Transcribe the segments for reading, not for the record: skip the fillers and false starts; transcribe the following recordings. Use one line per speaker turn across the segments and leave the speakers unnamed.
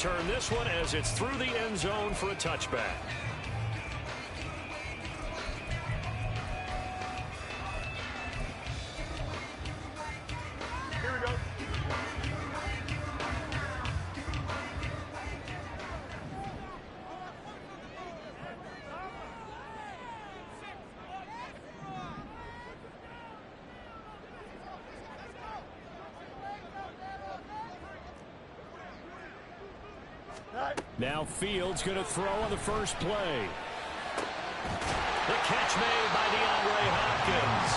return this one as it's through the end zone for a touchback.
Here we go.
Now Fields going to throw on the first play. The catch made by DeAndre Hopkins.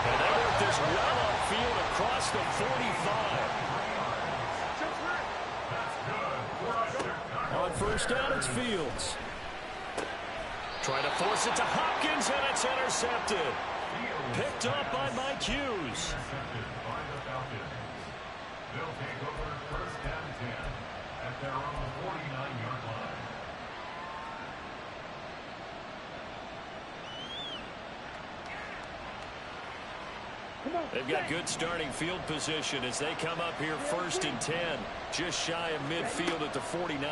And they work this well upfield across the 45. On first down, it's Fields. Trying to force it to Hopkins, and it's intercepted. Picked up by Mike Hughes.
They'll take over first down 10 at their own 49-yard line.
They've got good starting field position as they come up here first and 10, just shy of midfield at the 49.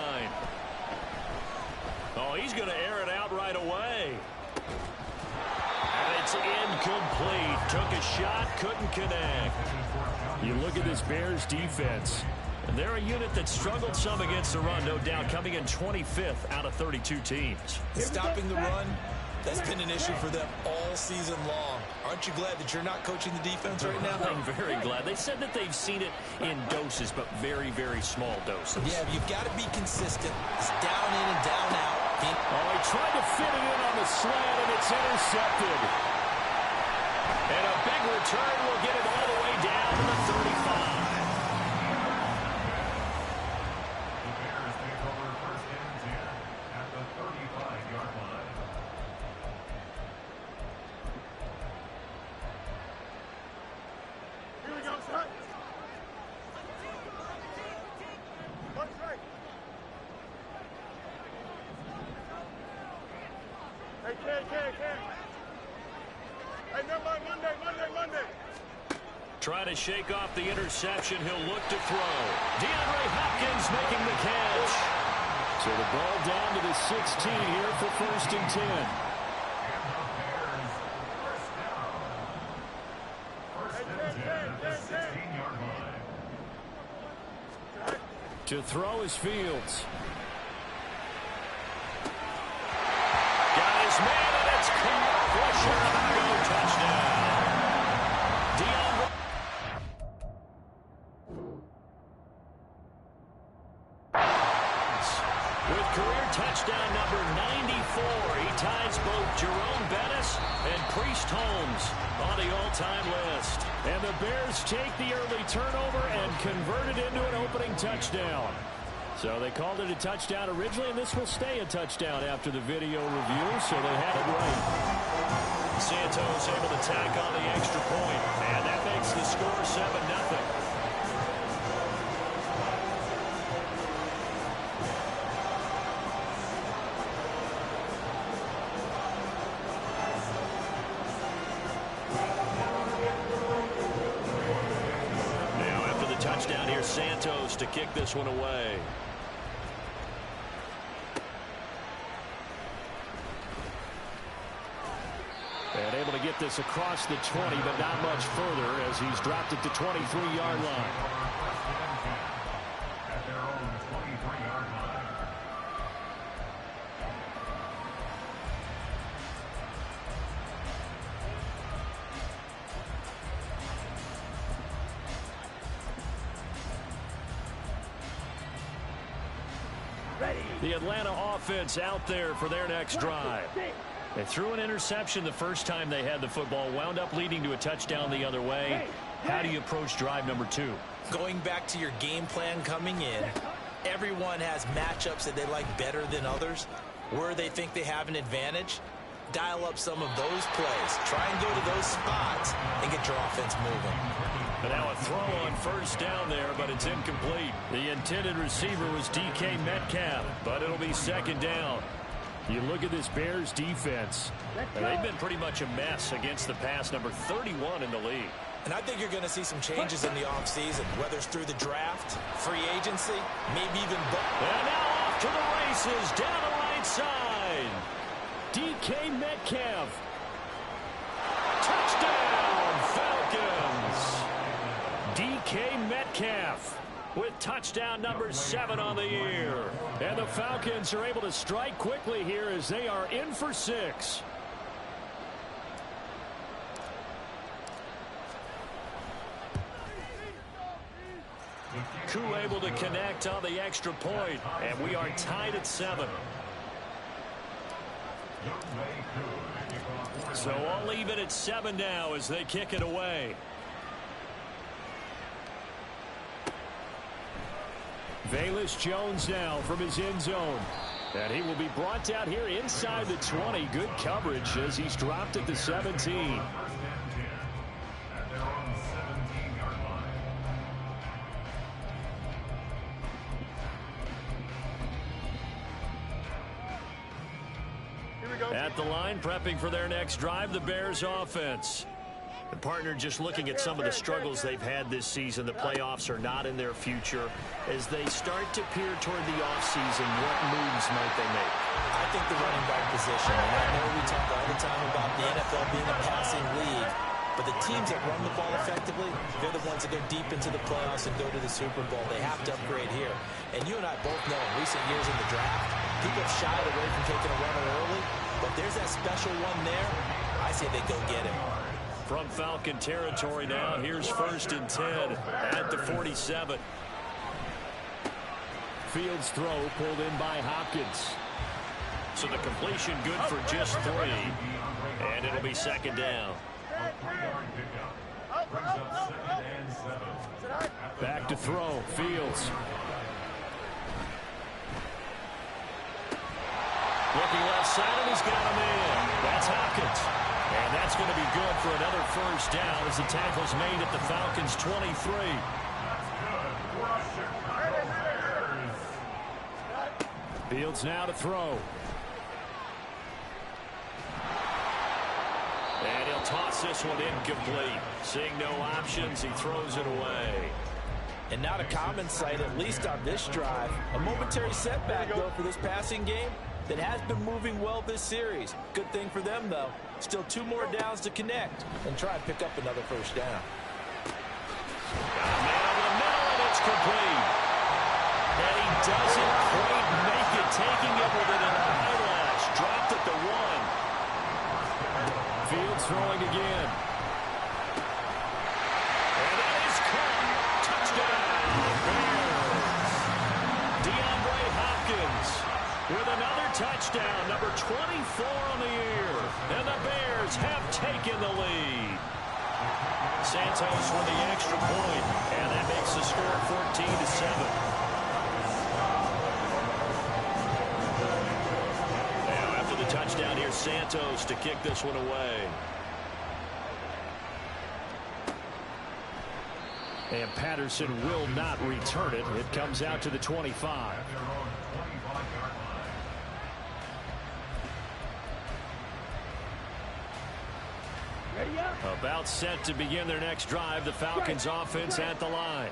Oh, he's going to air it out right away. And it's incomplete. Took a shot, couldn't connect. You look at this Bears defense. And they're a unit that struggled some against the run, no doubt, coming in 25th out of 32 teams.
Stopping the run, that's been an issue for them all season long. Aren't you glad that you're not coaching the defense right now?
I'm very glad. They said that they've seen it in doses, but very, very small doses.
Yeah, you've got to be consistent. It's down in and down out.
Oh, he tried to fit it in on the slant, and it's intercepted. And a big return will get it all the way down to the 35.
Hey, never mind, Monday.
Trying to shake off the interception. He'll look to throw. DeAndre Hopkins making the catch. So the ball down to the 16 here for first and 10. To throw is Fields. Got his man, and it's caught for a Chicago touchdown. DeAndre. With career touchdown number 94, he ties both Jerome Bettis and Priest Holmes on the all-time list. And the Bears take the early turnover and convert it into an opening touchdown. So they called it a touchdown originally, and this will stay a touchdown after the video review, so they had it right. Santos able to tack on the extra point, and that makes the score 7-0. Now after the touchdown here, Santos to kick this one away. And able to get this across the 20, but not much further as he's dropped it to 23-yard line.
At their own 23-yard line.
The Atlanta offense out there for their next drive. They threw an interception the first time they had the football, wound up leading to a touchdown the other way. How do you approach drive number 2?
Going back to your game plan coming in, everyone has matchups that they like better than others. Where they think they have an advantage, dial up some of those plays. Try and go to those spots and get your offense moving.
And now a throw on first down there, but it's incomplete. The intended receiver was DK Metcalf, but it'll be second down. You look at this Bears defense, and they've been pretty much a mess against the pass, number 31 in the league.
And I think you're going to see some changes in the offseason, whether it's through the draft, free agency, maybe even both.
And now off to the races, down the right side. DK Metcalf. Touchdown, Falcons. DK Metcalf with touchdown number 7 on the year. And the Falcons are able to strike quickly here as they are in for 6. Koo able to connect on the extra point, and we are tied at 7. So all even at 7 now as they kick it away. Velus Jones now from his end zone. And he will be brought down here inside the 20. Good coverage as he's dropped at the 17. At the line, prepping for their next drive, the Bears offense. The partner just looking at some of the struggles they've had this season. The playoffs are not in their future. As they start to peer toward the offseason, what moves might they make?
I think the running back position. And I know we talk all the time about the NFL being a passing league, but the teams that run the ball effectively, they're the ones that go deep into the playoffs and go to the Super Bowl. They have to upgrade here. And you and I both know in recent years in the draft, people have shied away from taking a runner early, but there's that special one there. I say they go get him.
From Falcon territory now, here's 1st and 10 at the 47. Fields throw pulled in by Hopkins. So the completion good for just 3. And it'll be 2nd down. Back to throw, Fields. Looking left side, and he's got him in. That's Hopkins. And that's going to be good for another 1st down as the tackle's made at the Falcons' 23. Fields now to throw. And he'll toss this one incomplete. Seeing no options, he throws it away.
And not a common sight, at least on this drive. A momentary setback, though, for this passing game that has been moving well this series. Good thing for them, though. Still 2 more downs to connect and try and pick up another 1st down.
Got a man over the middle, and it's complete. And he doesn't quite make it, taking it within an eyelash. Dropped at the 1. Fields throwing again. And that is caught. Touchdown, Bears. DeAndre Hopkins with another touchdown, number 24 on the year. And the Bears have taken the lead. Santos with the extra point, and that makes the score 14-7. Now after the touchdown, here's Santos to kick this one away. And Patterson will not return it. It comes out to the 25. About set to begin their next drive. The Falcons offense at the line.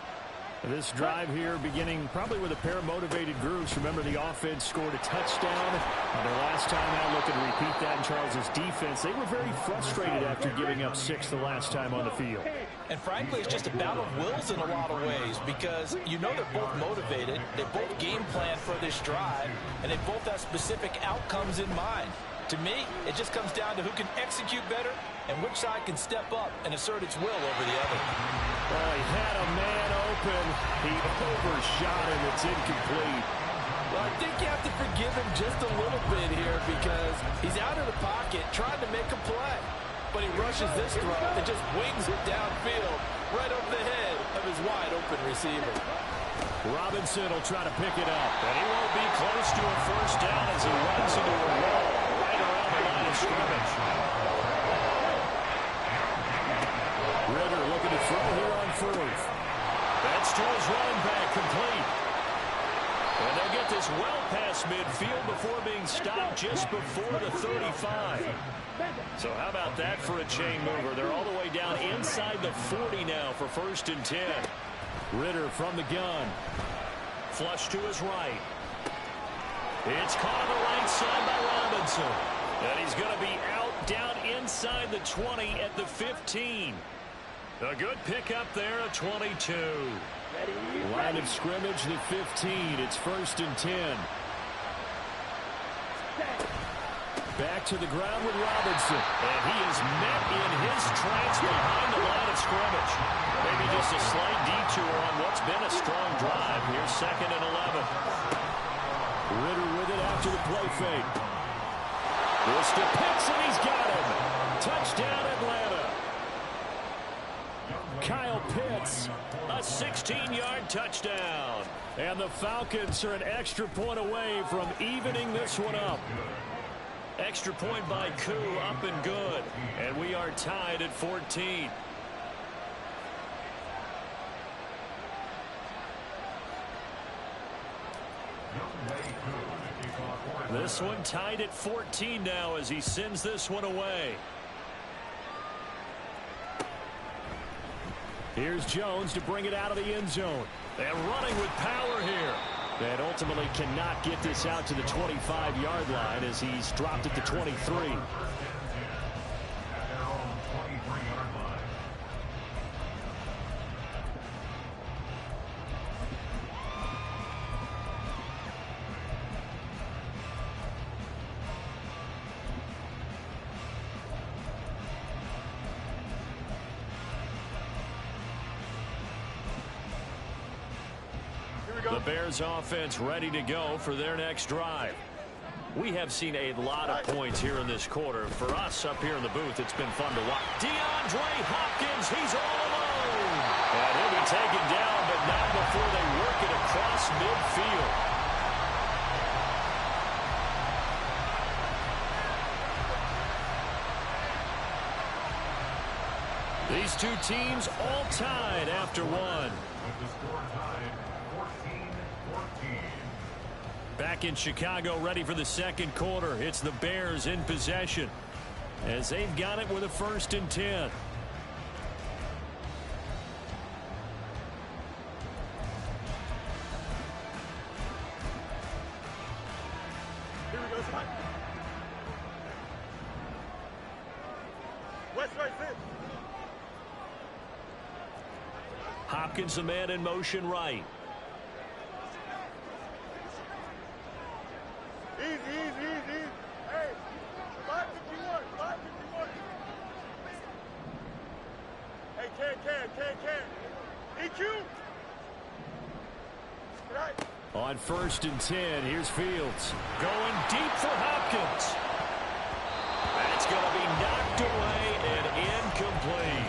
This drive here beginning probably with a pair of motivated groups. Remember, the offense scored a touchdown their last time out. Looking to repeat that in Charles's defense. They were very frustrated after giving up 6 the last time on the field.
And frankly, it's just a battle of wills in a lot of ways because you know they're both motivated. They both game plan for this drive, and they both have specific outcomes in mind. To me, it just comes down to who can execute better and which side can step up and assert its will over the other.
Well, he had a man open. He overshot him. It's incomplete.
Well, I think you have to forgive him just a little bit here because he's out of the pocket trying to make a play. But he rushes this throw and just wings it downfield right over the head of his wide-open receiver.
Robinson will try to pick it up, and he won't be close to a 1st down as he runs into a wall right around the line of scrimmage. Ritter looking to throw here on 4th. That's to his running back, complete. And they'll get this well past midfield before being stopped just before the 35. So how about that for a chain mover? They're all the way down inside the 40 now for 1st and 10. Ritter from the gun. Flush to his right. It's caught on the right side by Robinson. And he's going to be out down inside the 20 at the 15. A good pickup there at 22. Line of scrimmage, the 15. It's 1st and 10. Back to the ground with Robinson. And he is met in his tracks behind the line of scrimmage. Maybe just a slight detour on what's been a strong drive. Here's 2nd and 11. Ritter with it after the play fake. This to Pitts, and he's got him. Touchdown, Atlanta. Kyle Pitts, a 16-yard touchdown. And the Falcons are an extra point away from evening this one up. Extra point by Koo, up and good. And we are tied at 14. This one tied at 14 now as he sends this one away. Here's Jones to bring it out of the end zone. And running with power here. And ultimately cannot get this out to the 25-yard line as he's dropped it to 23. The Bears offense ready to go for their next drive. We have seen a lot of points here in this quarter. For us up here in the booth, it's been fun to watch. DeAndre Hopkins, he's all alone. And he'll be taken down, but not before they work it across midfield. These two teams all tied after one. Back in Chicago, ready for the second quarter. It's the Bears in possession as they've got it with a 1st and 10.
Here we go, Spike. West right six.
Hopkins, a man in motion right.
Easy, easy, easy. Hey, 551, 551. Hey, can. EQ. Right.
On 1st and 10, here's Fields. Going deep for Hopkins. That's going to be knocked away and incomplete.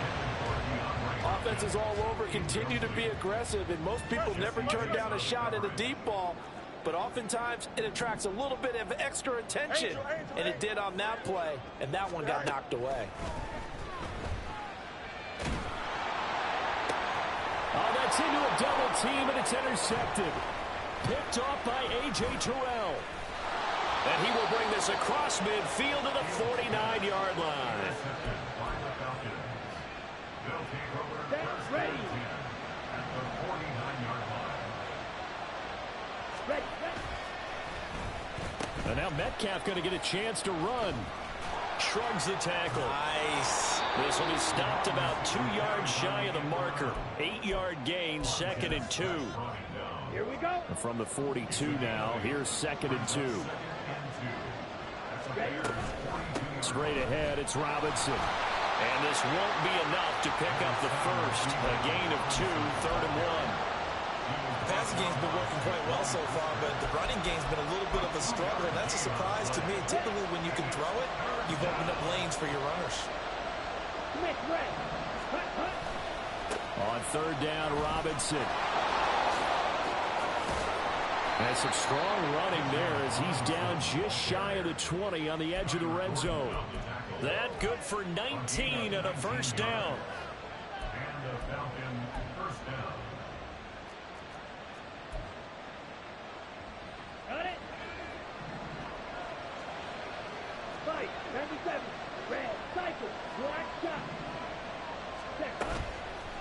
Offenses all over continue to be aggressive, and most people never turn down a shot at a deep ball. But oftentimes, it attracts a little bit of extra attention, and it did on that play, and that one got knocked away.
Oh, that's into a double team, and it's intercepted. Picked off by A.J. Terrell. And he will bring this across midfield to the 49-yard line.
That's ready.
And now Metcalf going to get a chance to run. Shrugs the tackle.
Nice.
This will be stopped about 2 yards shy of the marker. 8-yard gain, 2nd and 2.
Here we go.
From the 42 now, here's 2nd and 2. Straight ahead, it's Robinson. And this won't be enough to pick up the first. A gain of 2, 3rd and 1.
The passing game's been working quite well so far, but the running game's been a little bit of a struggle, and that's a surprise to me. Typically, when you can throw it, you've opened up lanes for your runners.
On 3rd down, Robinson. And some strong running there as he's down just shy of the 20 on the edge of the red zone. That good for 19 and a 1st down.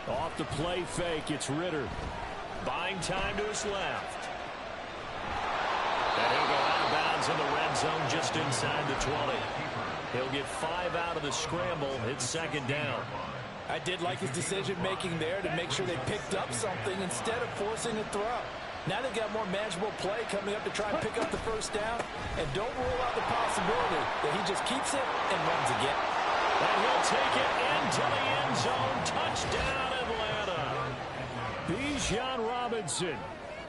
Off the play fake, it's Ritter. Buying time to his left. And he'll go out of bounds in the red zone just inside the 20. He'll get 5 out of the scramble. It's second down.
I did like his decision-making there to make sure they picked up something instead of forcing a throw. Now they've got more manageable play coming up to try and pick up the first down. And don't rule out the possibility that he just keeps it and runs again.
And he'll take it into the end zone. Touchdown, Atlanta. Bijan Robinson.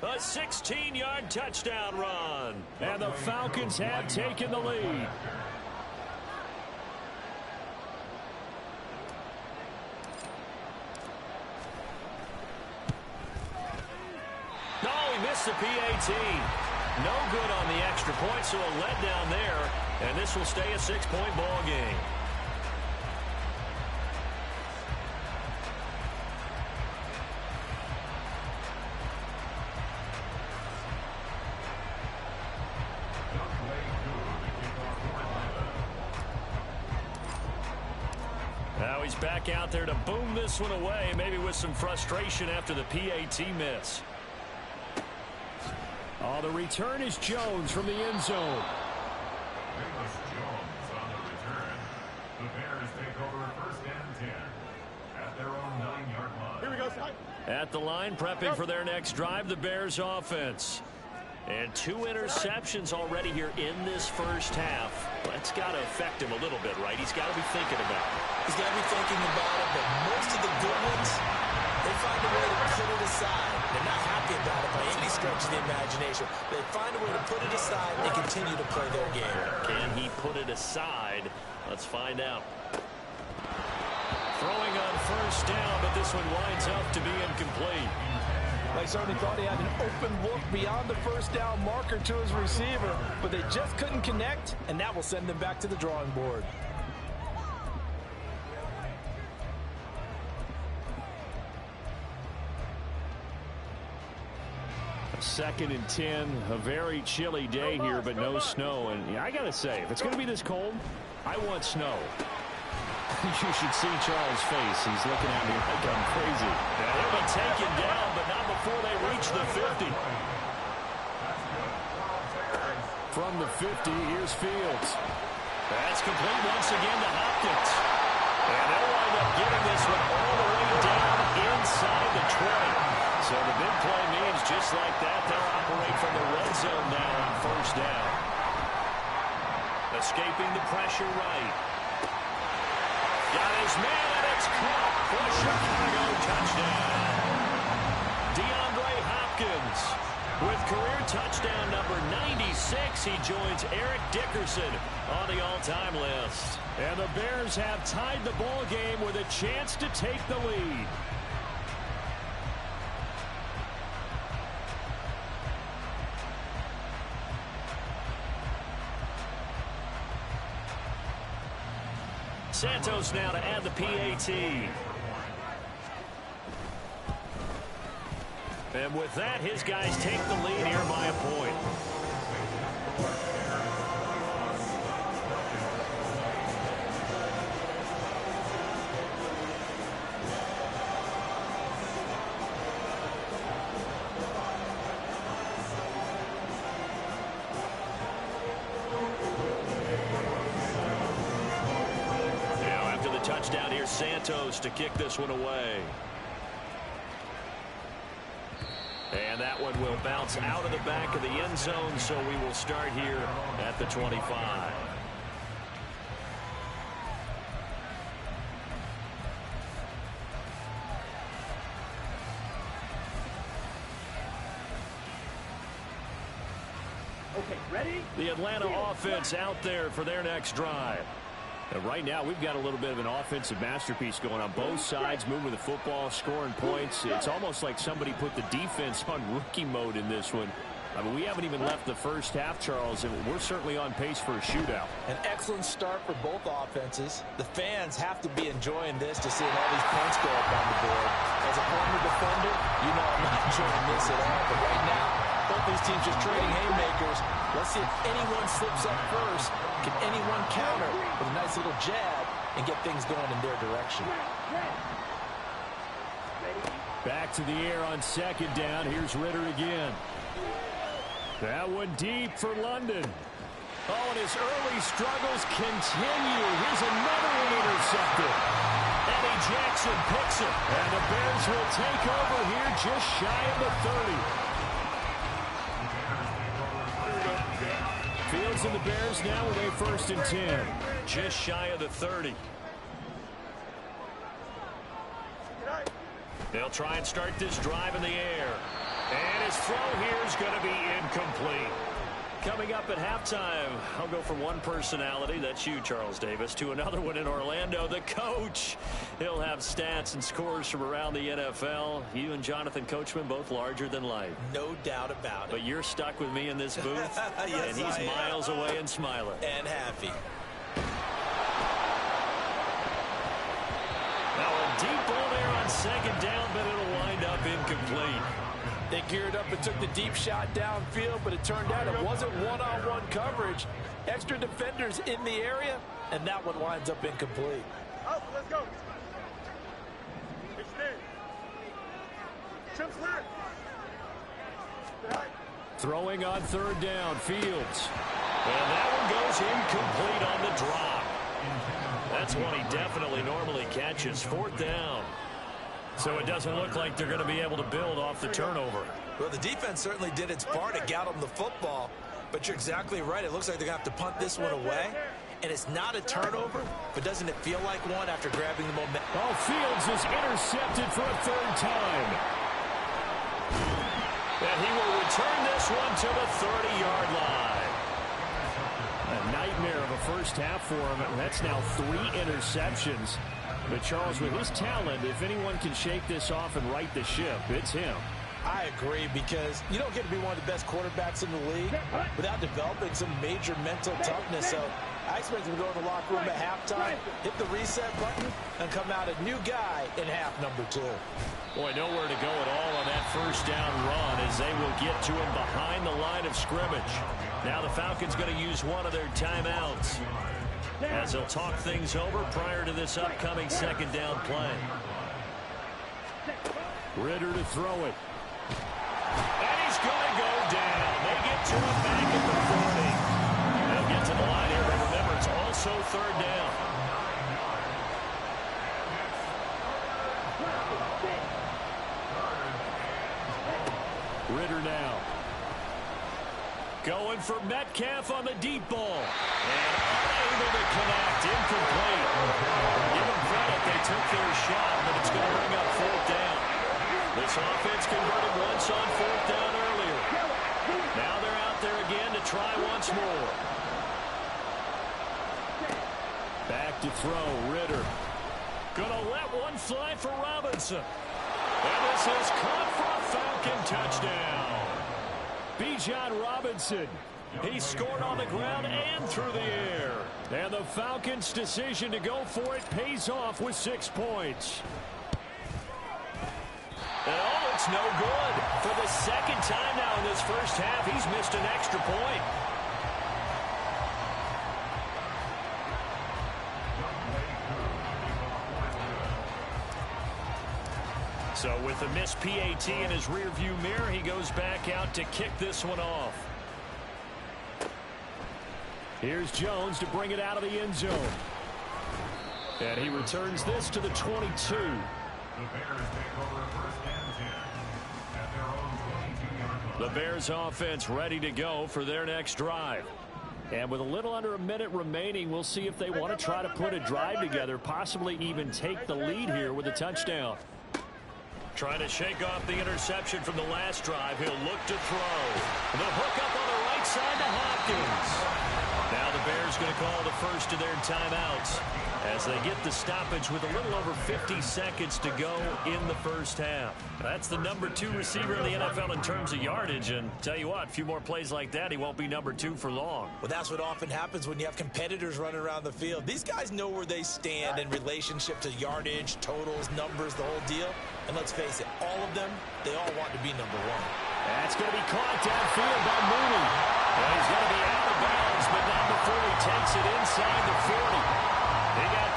A 16-yard touchdown run. And the Falcons have taken the lead. Missed the PAT. No good on the extra point, so a letdown there. And this will stay a 6-point ball game. Now he's back out there to boom this one away, maybe with some frustration after the PAT miss. Oh, the return is Jones from the end zone.
Amos Jones on the return. The Bears take over first and 10 at their own 9-yard line.
Here we go, Scott.
At the line, prepping for their next drive, the Bears offense. And 2 interceptions already here in this first half. That's got to affect him a little bit, right? He's got to be thinking about it.
He's got to be thinking about it, but most of the good ones, they find a way to put it aside. They're not happy about it by any stretch of the imagination. They find a way to put it aside and continue to play their game.
Can he put it aside? Let's find out. Throwing on first down, but this one winds up to be incomplete.
They certainly thought he had an open look beyond the first down marker to his receiver, but they just couldn't connect, and that will send them back to the drawing board.
Second and 10, a very chilly day here, but no snow. And I got to say, if it's going to be this cold, I want snow. You should see Charles' face. He's looking at me like I'm crazy. Yeah, he'll be taken down, but not before they reach the 50. From the 50, here's Fields. That's complete once again to Hopkins. And they'll wind up getting this one all the way down inside the 20. So the big play means just like that, they'll operate from the red zone now on first down. Escaping the pressure right. Got his man, and it's caught for Chicago. Touchdown. DeAndre Hopkins with career touchdown number 96. He joins Eric Dickerson on the all-time list. And the Bears have tied the ball game with a chance to take the lead. Santos now to add the PAT. And with that, his guys take the lead here by a point. Touchdown here, Santos to kick this one away. And that one will bounce out of the back of the end zone, so we will start here at the 25.
Okay, ready?
The Atlanta offense out there for their next drive. And right now, we've got a little bit of an offensive masterpiece going on both sides, moving the football, scoring points. It's almost like somebody put the defense on rookie mode in this one. I mean, we haven't even left the first half, Charles, and we're certainly on pace for a shootout.
An excellent start for both offenses. The fans have to be enjoying this to see all these points go up on the board. As a former defender, you know I'm not enjoying this at all. But right now, both these teams just trading haymakers. Let's see if anyone slips up first. Can anyone counter with a nice little jab and get things going in their direction.
Back to the air on second down. Here's Ridder again. That one deep for London. Oh, and his early struggles continue. Here's another one intercepted. Eddie Jackson picks it. And the Bears will take over here just shy of the 30. Fields and the Bears now with a 1st and 10. Just shy of the 30. They'll try and start this drive in the air. And his throw here is going to be incomplete. Coming up at halftime, I'll go from one personality, that's you, Charles Davis, to another one in Orlando, the coach. He'll have stats and scores from around the NFL. You and Jonathan Coachman both larger than life.
No doubt about it.
But you're stuck with me in this booth,
yes,
and he's miles away and smiling.
And happy.
Now a deep ball there on second down, but it'll wind up incomplete.
They geared up and took the deep shot downfield, but it turned out it wasn't one-on-one coverage. Extra defenders in the area, and that one winds up incomplete.
Out, let's go. Extend. Chip clear.
Throwing on third down, Fields. And that one goes incomplete on the drop. That's one he definitely normally catches. 4th down. So it doesn't look like they're going to be able to build off the turnover.
Well, the defense certainly did its part to get them the football. But you're exactly right. It looks like they're going to have to punt this one away. And it's not a turnover, but doesn't it feel like one after grabbing the momentum?
Oh, Fields is intercepted for a 3rd time. And he will return this one to the 30-yard line. A nightmare of a first half for him. That's now 3 interceptions. But Charles, with his talent, if anyone can shake this off and right the ship, it's him.
I agree, because you don't get to be one of the best quarterbacks in the league without developing some major mental toughness. So I expect him to go in the locker room at halftime, hit the reset button, and come out a new guy in half number 2.
Boy, nowhere to go at all on that first down run as they will get to him behind the line of scrimmage. Now the Falcons going to use one of their timeouts as they'll talk things over prior to this upcoming 2nd down play. Ridder to throw it. And he's going to go down. They get to him back at the 40. They'll get to the line here, but remember, it's also 3rd down. Ridder now. Going for Metcalf on the deep ball. And unable to connect. Incomplete. Give them credit. They took their shot, but it's going to bring up 4th down. This offense converted once on 4th down earlier. Now they're out there again to try once more. Back to throw. Ridder. Gonna let one fly for Robinson. And this is caught for a Falcon touchdown. Bijan Robinson. He scored on the ground and through the air. And the Falcons' decision to go for it pays off with 6 points. And oh, it's no good. For the 2nd time now in this first half, he's missed an extra point. So with a missed PAT in his rearview mirror, he goes back out to kick this one off. Here's Jones to bring it out of the end zone. And he returns this to the 22.
The Bears take over 1st and 10 at their own 22-yard line.
The Bears offense ready to go for their next drive. And with a little under a minute remaining, we'll see if they want to try to put a drive together, possibly even take the lead here with a touchdown. Trying to shake off the interception from the last drive. He'll look to throw. The hook up on the right side to Hopkins. Now the Bears going to call the first of their timeouts as they get the stoppage with a little over 50 seconds to go in the first half. That's the number 2 receiver in the NFL in terms of yardage, and tell you what, a few more plays like that, he won't be number 2 for long.
Well, that's what often happens when you have competitors running around the field. These guys know where they stand in relationship to yardage, totals, numbers, the whole deal. And let's face it, all of them, they all want to be number 1.
That's going to be caught downfield by Mooney. Well, he's going to be out of bounds, but not before he takes it inside the 40. He got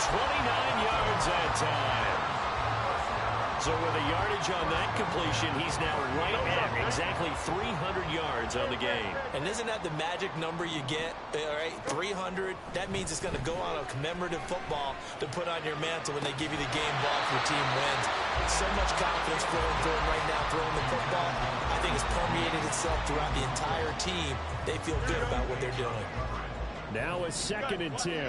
So with the yardage on that completion, he's now right at exactly 300 yards on the game.
And isn't that the magic number you get? All right, 300. That means it's going to go on a commemorative football to put on your mantle when they give you the game ball if your team wins. So much confidence flowing through him right now throwing the football. I think it's permeated itself throughout the entire team. They feel good about what they're doing.
Now a 2nd and 10.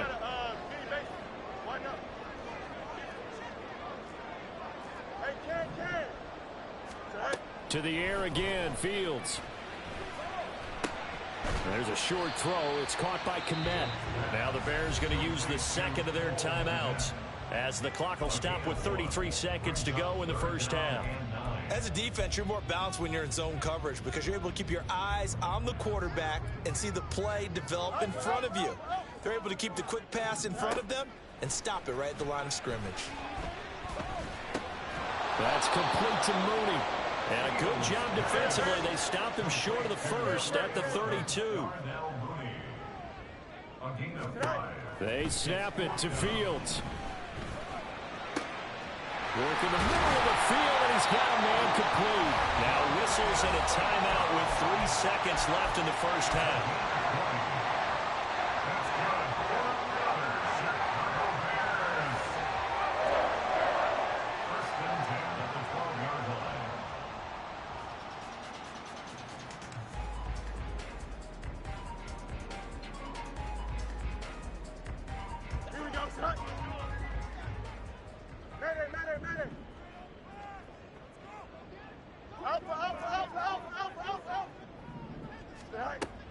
To the air again, Fields. There's a short throw. It's caught by Kmet. Now the Bears going to use the 2nd of their timeouts as the clock will stop with 33 seconds to go in the first half.
As a defense, you're more balanced when you're in zone coverage because you're able to keep your eyes on the quarterback and see the play develop in front of you. They're able to keep the quick pass in front of them and stop it right at the line of scrimmage.
That's complete to Mooney. And a good job defensively. They stopped him short of the first at the 32. They snap it to Fields. Work in the middle of the field, and he's got a man complete. Now whistles and a timeout with 3 seconds left in the first half.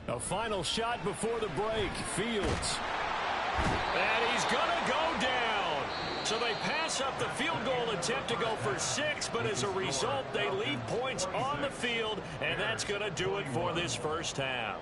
A final shot before the break. Fields. And he's going to go down. So they pass up the field goal attempt to go for 6, but as a result, they leave points on the field, and that's going to do it for this first half.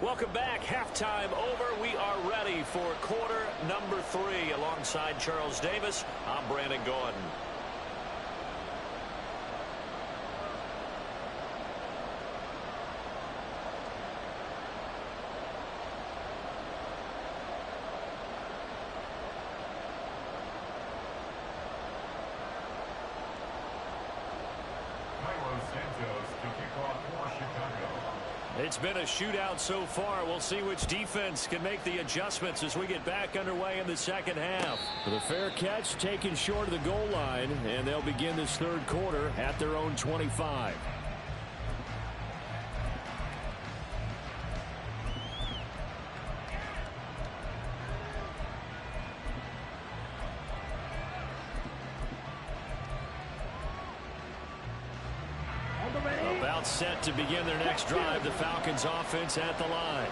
Welcome back. Halftime over. We are ready for quarter number 3. Alongside Charles Davis, I'm Brandon Gordon. It's been a shootout so far. We'll see which defense can make the adjustments as we get back underway in the second half. The fair catch taken short of the goal line, and they'll begin this third quarter at their own 25. About set to begin their next drive, the Falcons offense at the line.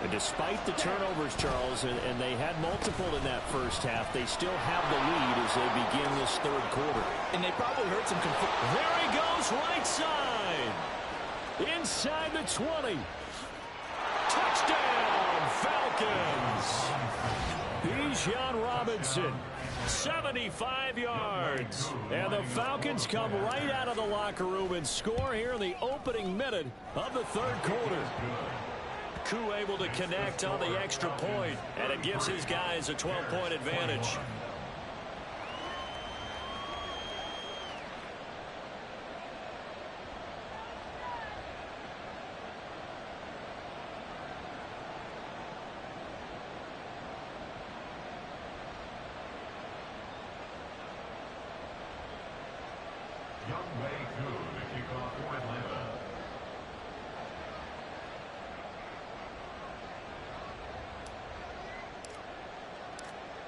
And despite the turnovers, Charles, and they had multiple in that first half, they still have the lead as they begin this third quarter.
And they probably heard some confusion.
There he goes, right side. Inside the 20. Touchdown, Falcons. Bijan Robinson. 75 yards. And the Falcons come right out of the locker room and score here in the opening minute of the third quarter. Koo able to connect on the extra point, and it gives his guys a 12-point advantage.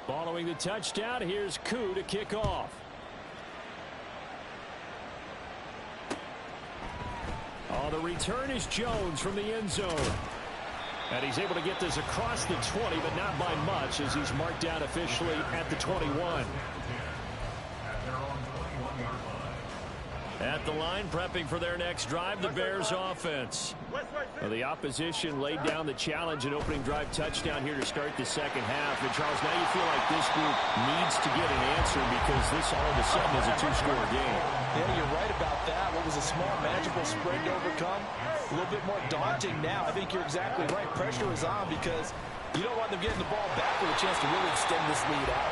Following the touchdown, here's Koo to kick off. On the return is Jones from the end zone. And he's able to get this across the 20, but not by much, as he's marked down officially at the 21. At the line, prepping for their next drive, the Bears offense. Well, the opposition laid down the challenge and opening drive touchdown here to start the second half. And, Charles, now you feel like this group needs to get an answer because this all of a sudden is a two-score game.
Yeah, you're right about that. What was a small, manageable spread to overcome, a little bit more daunting now. I think you're exactly right. Pressure is on because you don't want them getting the ball back with a chance to really extend this lead out.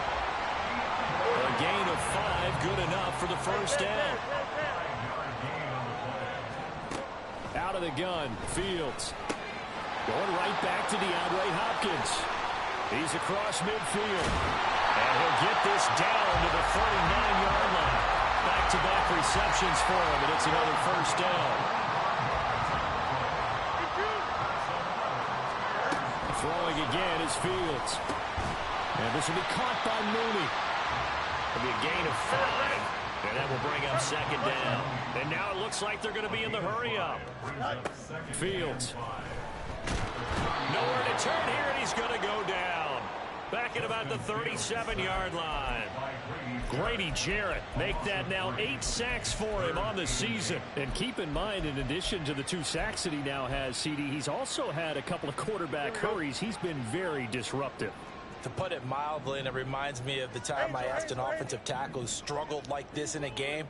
A gain of 5, good enough for the first down. Out of the gun, Fields. Going right back to DeAndre Hopkins. He's across midfield. And he'll get this down to the 49-yard line. Back-to-back receptions for him, and it's another first down. Throwing again is Fields. And this will be caught by Mooney. It'll be a gain of 5. And that will bring up second down. And now it looks like they're going to be in the hurry-up. Fields. Nowhere to turn here, and he's going to go down. Back at about the 37-yard line. Grady Jarrett make that now 8 sacks for him on the season. And keep in mind, in addition to the 2 sacks that he now has, CD, he's also had a couple of quarterback hurries. He's been very disruptive.
To put it mildly, and it reminds me of the time I asked an offensive tackle who struggled like this in a game.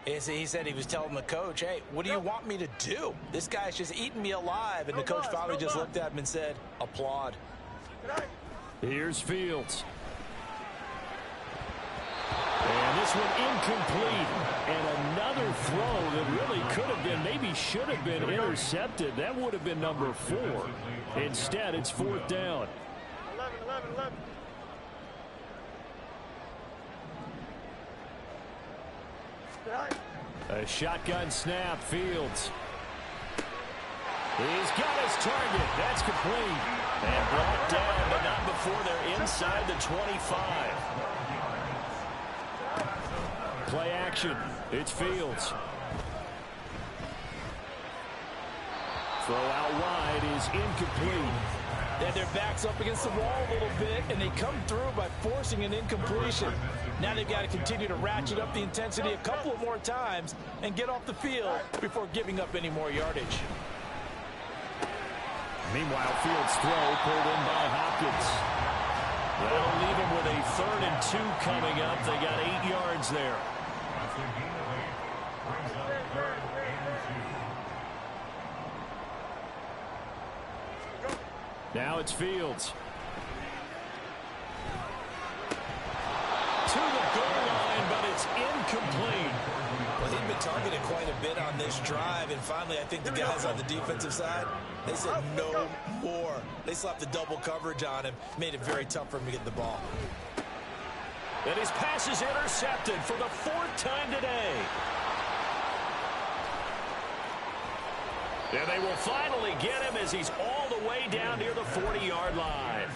He said he was telling the coach, hey, what do you want me to do? This guy's just eating me alive. And the coach finally just looked at him and said, applaud.
Here's Fields. And this one incomplete. And another throw that really could have been, maybe should have been intercepted. That would have been number 4. Instead, it's 4th down.
11.
A shotgun snap, Fields. He's got his target. That's complete. And brought down, but not before they're inside the 25. Play action. It's Fields. Throw out wide is incomplete.
And their back's up against the wall a little bit, and they come through by forcing an incompletion. Now they've got to continue to ratchet up the intensity a couple of more times and get off the field before giving up any more yardage.
Meanwhile, Fields' throw pulled in by Hopkins. That'll leave him with a 3rd and 2 coming up. They got 8 yards there. Now it's Fields. To the goal line, but it's incomplete.
Well, he'd been targeted quite a bit on this drive, and finally I think the guys on the defensive side, they said no more. They slapped the double coverage on him, made it very tough for him to get the ball.
And his pass is intercepted for the 4th time today. And they will finally get him as he's all the way down near the 40-yard line.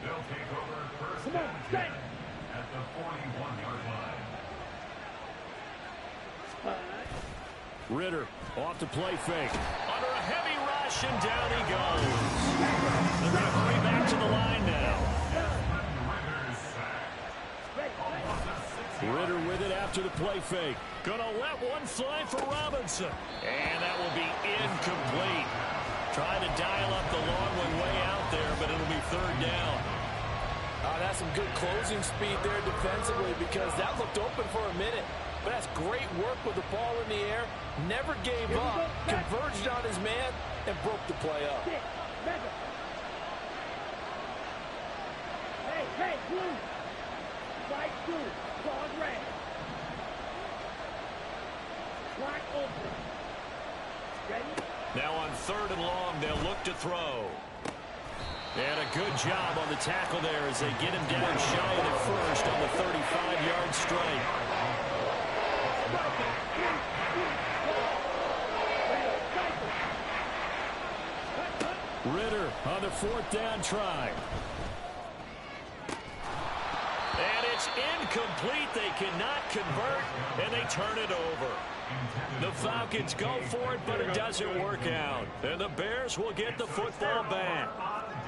They'll take over first and 10 at the 41-yard line.
Ritter off to play fake. Under a heavy rush, and down he goes. They're going to hurry back to the line now. Ritter with it after the play fake. Gonna let one fly for Robinson. And that will be incomplete. Trying to dial up the long one way out there, but it'll be 3rd down.
That's some good closing speed there defensively because that looked open for a minute. But that's great work with the ball in the air. Never gave up, converged on his man, and broke the play up.
Hey, blue. Right blue. Guard red. Wide open. Ready?
Now on 3rd and long, they'll look to throw. And a good job on the tackle there as they get him down shy of the 1st on the 35-yard strike. Ritter on the 4th down try. And it's incomplete. They cannot convert, and they turn it over. The Falcons go for it, but it doesn't work out. And the Bears will get the football back.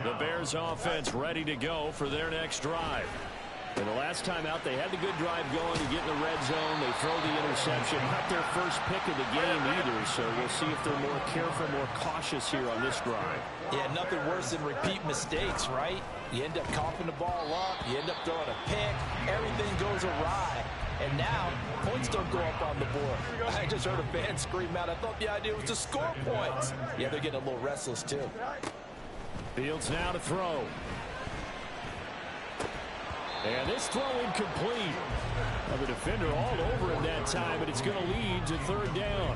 The Bears offense ready to go for their next drive.
And the last time out, they had the good drive going to get in the red zone. They throw the interception. Not their first pick of the game either, so we'll see if they're more careful, more cautious here on this drive.
Yeah, nothing worse than repeat mistakes, right? You end up coughing the ball up. You end up throwing a pick. Everything goes awry. And now, points don't go up on the board. I just heard a fan scream out. I thought the idea was to score points. Yeah, they're getting a little restless, too.
Fields now to throw. And this throw incomplete. Now the defender all over him that time, but it's going to lead to third down.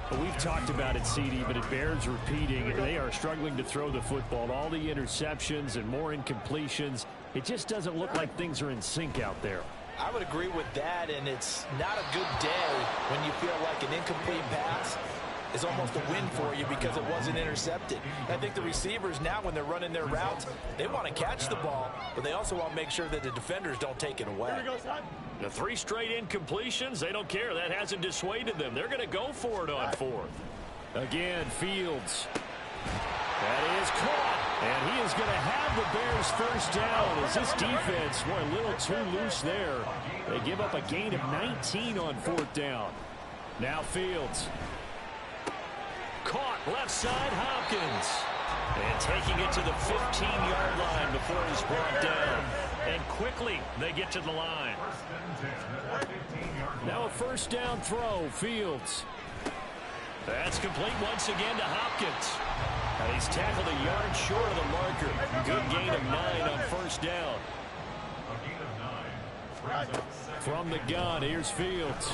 But we've talked about it, CD, but it bears repeating. They are struggling to throw the football. All the interceptions and more incompletions. It just doesn't look like things are in sync out there.
I would agree with that, and it's not a good day when you feel like an incomplete pass is almost a win for you because it wasn't intercepted. I think the receivers now, when they're running their routes, they want to catch the ball, but they also want to make sure that the defenders don't take it away.
The 3 straight incompletions, they don't care. That hasn't dissuaded them. They're going to go for it on 4th. Again, Fields. That is caught. And he is going to have the Bears first down as this defense, boy, a little too loose there. They give up a gain of 19 on 4th down. Now Fields. Caught left side, Hopkins. And taking it to the 15-yard line before he's brought down. And quickly they get to the line. Now a first down throw, Fields. That's complete once again to Hopkins. And he's tackled a yard short of the marker. Good gain of 9 on first down. From the gun, here's Fields.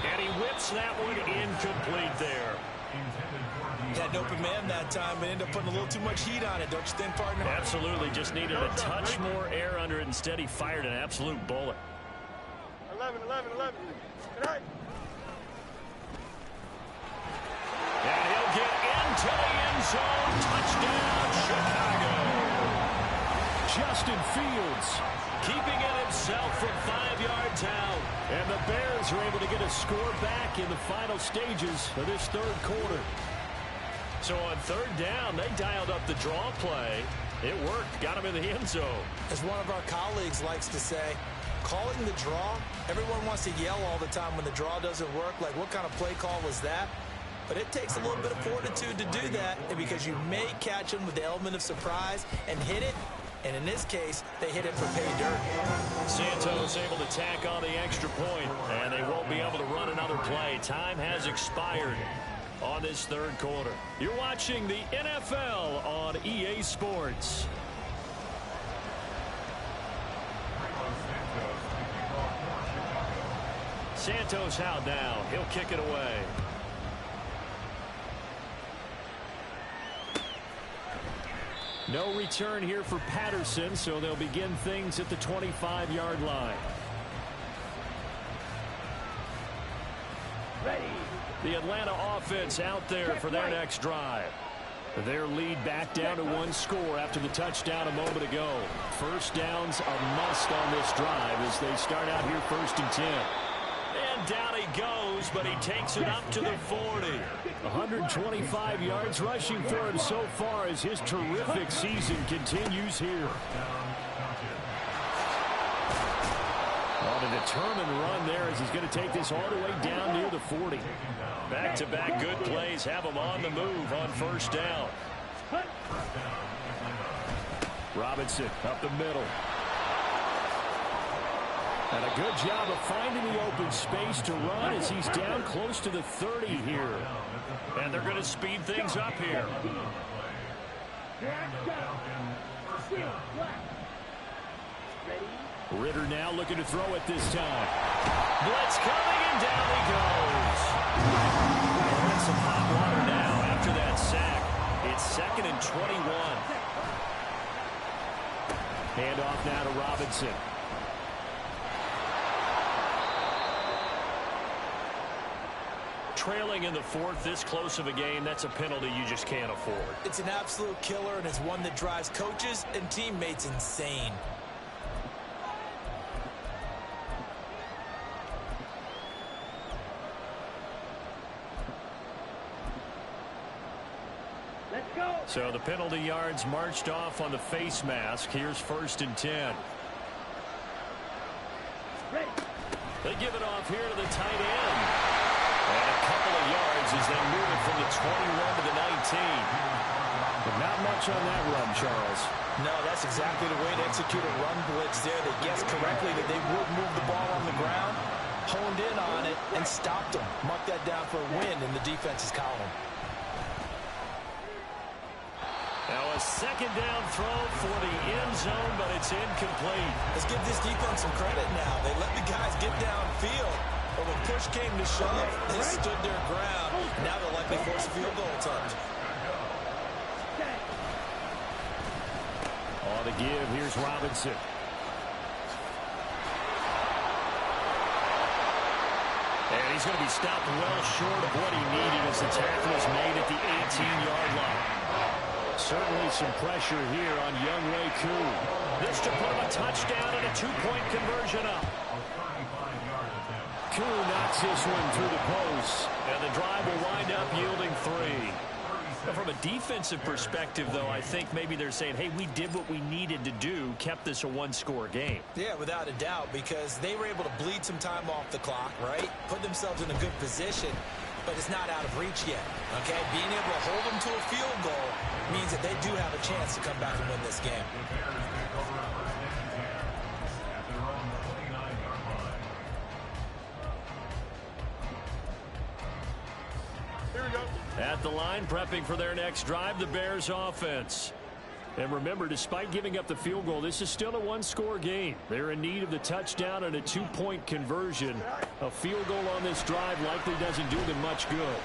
And he whips that one incomplete there.
Had an open man that time, but ended up putting a little too much heat on it, don't you think, partner?
Absolutely. Just needed a touch more air under it. Instead, he fired an absolute bullet.
11. Good night.
And he'll get into the end zone. Touchdown, Chicago. Justin Fields keeping it himself from 5 yards out. And the Bears are able to get a score back in the final stages of this third quarter. So on third down, they dialed up the draw play. It worked. Got him in the end zone.
As one of our colleagues likes to say, calling the draw, everyone wants to yell all the time when the draw doesn't work. Like, what kind of play call was that? But it takes a little bit of fortitude to do that, and because you may catch them with the element of surprise and hit it. And in this case, they hit it for pay dirt.
Santos able to tack on the extra point, and they won't be able to run another play. Time has expired on this third quarter. You're watching the NFL on EA Sports. Santos out now. He'll kick it away. No return here for Patterson, so they'll begin things at the 25-yard line.
Ready.
The Atlanta offense out there for their next drive. Their lead back down to 1 score after the touchdown a moment ago. First down's a must on this drive as they start out here 1st and 10. And down he goes, but he takes it up to the 40. 125 yards rushing for him so far as his terrific season continues here. On a determined run there as he's going to take this all the way down near the 40. Back-to-back good plays have him on the move on first down. Robinson up the middle. And a good job of finding the open space to run as he's down close to the 30 here. And they're going to speed things up here. Ritter now looking to throw it this time. Blitz coming, and down he goes. And that's some hot water now after that sack. It's 2nd and 21. Handoff now to Robinson. Trailing in the 4th, this close of a game, that's a penalty you just can't afford.
It's an absolute killer, and it's one that drives coaches and teammates insane.
Let's go.
So the penalty yards marched off on the face mask. Here's 1st and 10.
Ready.
They give it off here to the tight end. And a couple of yards as they move it from the 21 to the 19. But not much on that run, Charles.
No, that's exactly the way to execute a run blitz there. They guessed correctly that they would move the ball on the ground, honed in on it, and stopped them. Mark that down for a win in the defense's column.
Now a 2nd down throw for the end zone, but it's incomplete.
Let's give this defense some credit now. They let the guys get downfield, but when push came to shove, they stood their ground. Now they'll likely force a field goal attempt.
On the give, here's Robinson. And he's going to be stopped well short of what he needed as the tackle is made at the 18-yard line. Certainly some pressure here on Younghoe Koo. This to put him a touchdown and a 2-point conversion up. Koo knocks this one through the post, and the drive will wind up yielding 3. From a defensive perspective, though, I think maybe they're saying, hey, we did what we needed to do, kept this a 1-score game.
Yeah, without a doubt, because they were able to bleed some time off the clock, right? Put themselves in a good position, but it's not out of reach yet, okay? Being able to hold them to a field goal means that they do have a chance to come back and win this game.
At the line, prepping for their next drive, the Bears offense. And remember, despite giving up the field goal, this is still a 1-score game. They're in need of the touchdown and a 2-point conversion. A field goal on this drive likely doesn't do them much good.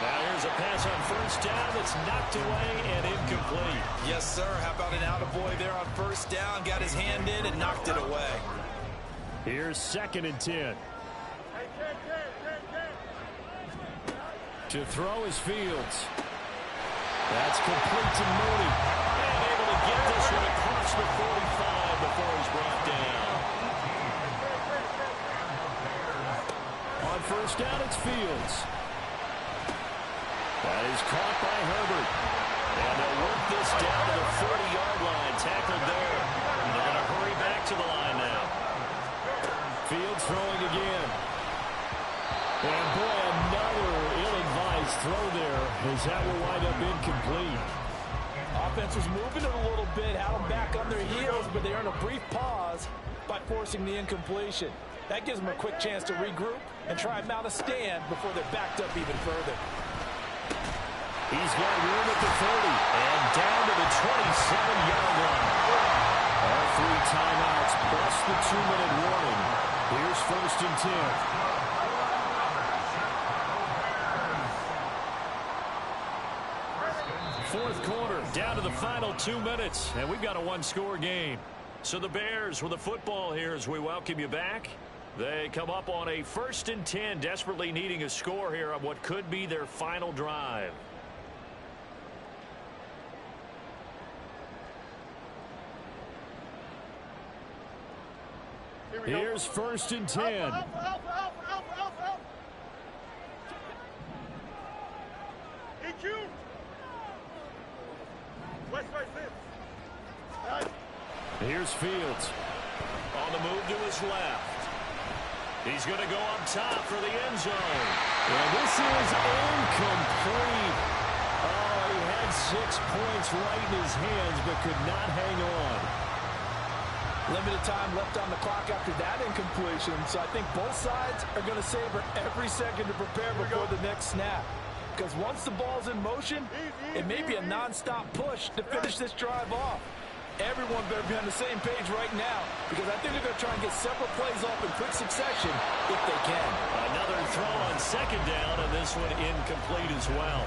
Now here's a pass on 1st down that's knocked away and incomplete.
Yes, sir. How about an attaboy there on 1st down? Got his hand in and knocked it away.
Here's 2nd and 10. To throw is Fields. That's complete to Mooney. And able to get this one across the 45 before he's brought down. On 1st down, it's Fields. That is caught by Herbert. And they'll work this down to the 40-yard line. Tackled there. And they're going to hurry back to the line now. Fields throwing again. And boy, another ill-advised throw there as that will wind up incomplete.
Offense was moving it a little bit, had them back on their heels, but they earned a brief pause by forcing the incompletion. That gives them a quick chance to regroup and try and mount a stand before they're backed up even further.
He's got room at the 30 and down to the 27-yard line. All 3 timeouts plus the 2-minute warning. Here's 1st and 10. 4th quarter, down to the final 2 minutes, and we've got a 1-score game. So the Bears with the football here as we welcome you back. They come up on a 1st and 10, desperately needing a score here on what could be their final drive. Here's 1st and 10. Here's Fields. On the move to his left. He's going to go up top for the end zone. And this is incomplete. Oh, he had 6 points right in his hands, but could not hang on.
Limited time left on the clock after that incompletion, so I think both sides are going to savor every second to prepare before the next snap. Because once the ball's in motion, it may be a non-stop push to finish this drive off. Everyone better be on the same page right now, because I think they're going to try and get several plays off in quick succession if they can.
Another throw on 2nd down, and this one incomplete as well.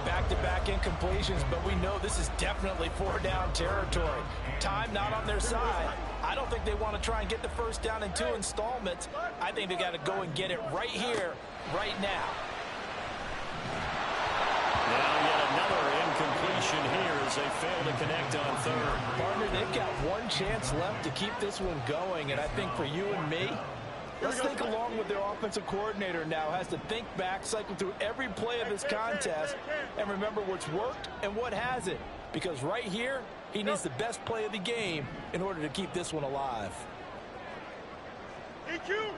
Back-to-back incompletions, but we know this is definitely 4-down territory. Time not on their side. I don't think they want to try and get the 1st down in 2 installments. I think they got to go and get it right here, right now.
Now yet another incompletion here as they fail to connect on 3rd.
Partner, they've got one chance left to keep this one going, and I think for you and me, Let's think along with their offensive coordinator now. Has to think back, cycle through every play of this contest, and remember what's worked and what hasn't. Because right here, he needs the best play of the game in order to keep this one alive.
EQ.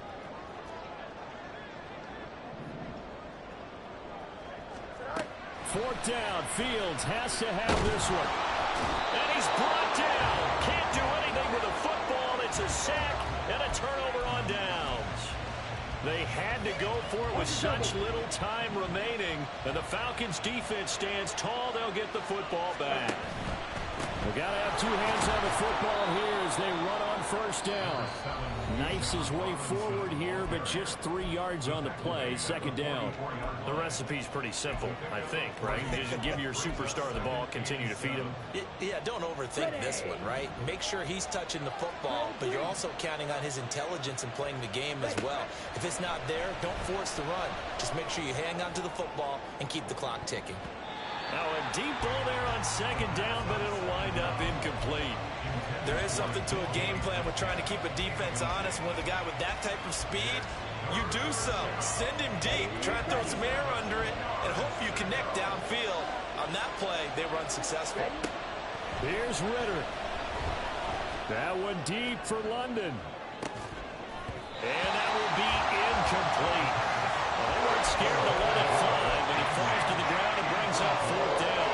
Fourth down. Fields has to have this one. And he's brought down. Can't do anything with a football. It's a sack and a turnover on downs. They had to go for it with such little time remaining. And the Falcons defense stands tall. They'll get the football back. They got to have two hands on the football here as they run on first down. Knifes his way forward here, but just 3 yards on the play. Second down. The recipe's pretty simple, I think, right? Just give your superstar the ball, continue to feed him.
Yeah, don't overthink this one, right? Make sure he's touching the football, but you're also counting on his intelligence and playing the game as well. If it's not there, don't force the run. Just make sure you hang on to the football and keep the clock ticking.
Now a deep ball there on second down, but it'll wind up incomplete.
There is something to a game plan with trying to keep a defense honest. With a guy with that type of speed, you do so. Send him deep, try and throw some air under it, and hope you connect downfield. On that play, they were unsuccessful.
Here's Ritter. That one deep for London. And that will be incomplete. Well, they weren't scared to let it fly, but he falls to the ground and brings up fourth down.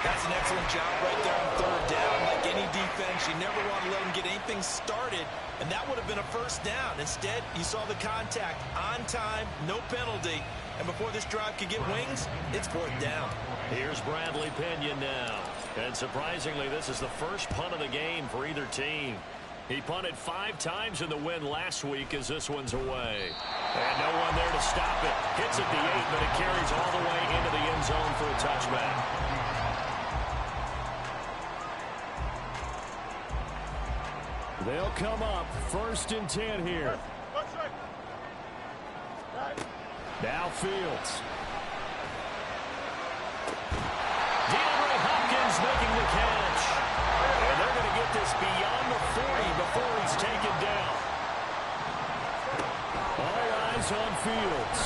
That's an excellent job right there on third down. Like any defense, you never want to let them get anything started, and that would have been a first down. Instead, you saw the contact on time, no penalty, and before this drive could get wings, it's fourth down.
Here's Bradley Pena now. And surprisingly, this is the first punt of the game for either team. He punted 5 times in the win last week as this one's away. And no one there to stop it. Hits at the 8, but it carries all the way into the end zone for a touchback. They'll come up 1st and 10 here. Now Fields. DeAndre Hopkins making the catch. And they're going to get this beyond the 40 before he's taken down. All eyes on Fields.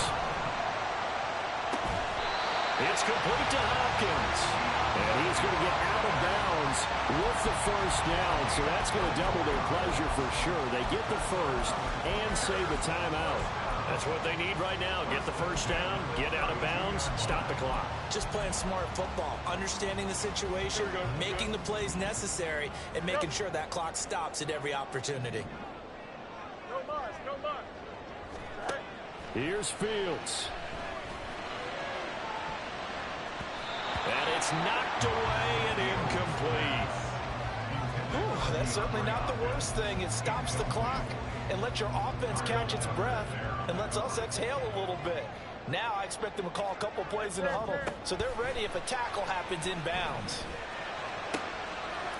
It's complete to Hopkins. And he's going to get out of bounds with the first down. So that's going to double their pleasure for sure. They get the first and save the timeout. That's what they need right now. Get the first down, get out of bounds, stop the clock.
Just playing smart football, understanding the situation, making the plays necessary, and making sure that clock stops at every opportunity.
No mas, no mas.
Here's Fields. And it's knocked away and incomplete.
Ooh, that's certainly not the worst thing. It stops the clock and lets your offense catch its breath and lets us exhale a little bit. Now I expect them to call a couple plays in the huddle, so they're ready if a tackle happens inbounds.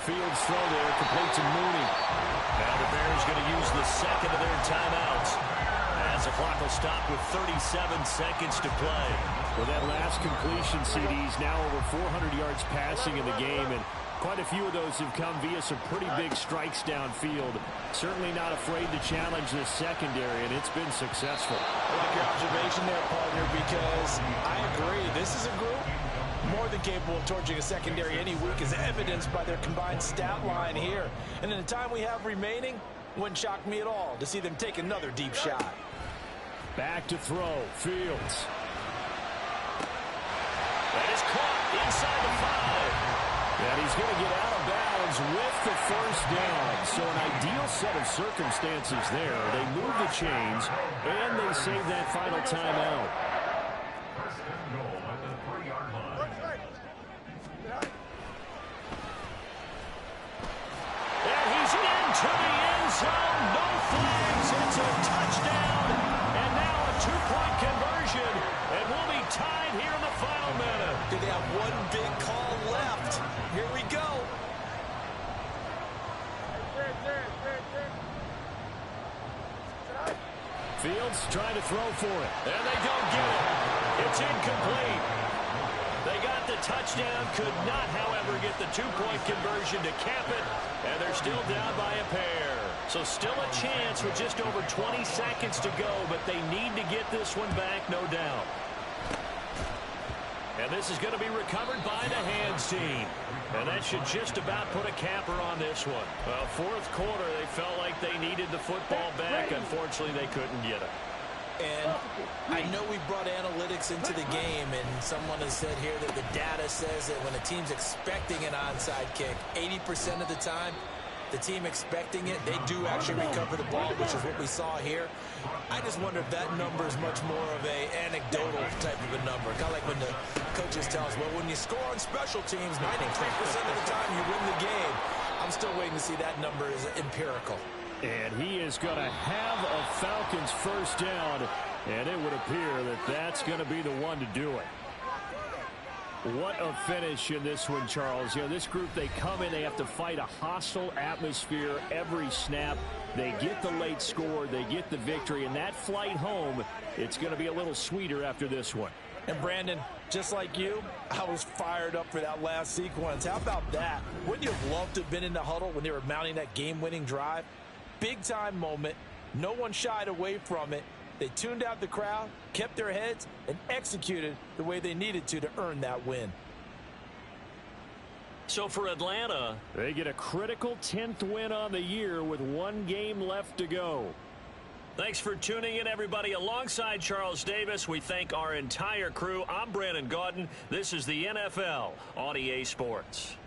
Fields throw there, complete to Mooney. Now the Bears going to use the second of their timeouts as the clock will stop with 37 seconds to play. With that last completion, CD's now over 400 yards passing in the game, and quite a few of those have come via some pretty big strikes downfield. Certainly not afraid to challenge this secondary, and it's been successful.
I like your observation there, partner, because I agree. This is a group more than capable of torching a secondary any week, as evidenced by their combined stat line here. And in the time we have remaining, wouldn't shock me at all to see them take another deep shot.
Back to throw, Fields. That is caught inside the 5. And he's going to get out of bounds with the first down. So an ideal set of circumstances there. They move the chains, and they save that final timeout.
First and goal at the 3-yard line.
And he's into the end zone. No flags. It's a touchdown. And now a 2-point conversion. And we'll be tied here in the final minute.
Do they have one big call left? Here we go.
Fields trying to throw for it. And they don't get it. It's incomplete. They got the touchdown. Could not, however, get the 2-point conversion to cap it. And they're still down by a pair. So still a chance with just over 20 seconds to go, but they need to get this one back, no doubt. And this is going to be recovered by the hands team. And that should just about put a capper on this one. Well, fourth quarter, they felt like they needed the football back. Unfortunately, they couldn't get it.
And I know we brought analytics into the game, and someone has said here that the data says that when a team's expecting an onside kick, 80% of the time, the team expecting it, they do actually recover the ball, which is what we saw here. I just wonder if that number is much more of a anecdotal type of a number. Kind of like when the coaches tell us, well, when you score on special teams, 93% of the time you win the game. I'm still waiting to see that number is empirical.
And he is going to have a Falcons first down, and it would appear that that's going to be the one to do it. What a finish in this one, Charles. You know, this group, they come in, they have to fight a hostile atmosphere every snap. They get the late score, they get the victory, and that flight home, it's going to be a little sweeter after this one.
And Brandon, just like you, I was fired up for that last sequence. How about that? Wouldn't you have loved to have been in the huddle when they were mounting that game-winning drive? Big-time moment. No one shied away from it. They tuned out the crowd, kept their heads, and executed the way they needed to earn that win.
So for Atlanta,
they get a critical 10th win on the year with one game left to go.
Thanks for tuning in, everybody. Alongside Charles Davis, we thank our entire crew. I'm Brandon Gaudin. This is the NFL on EA Sports.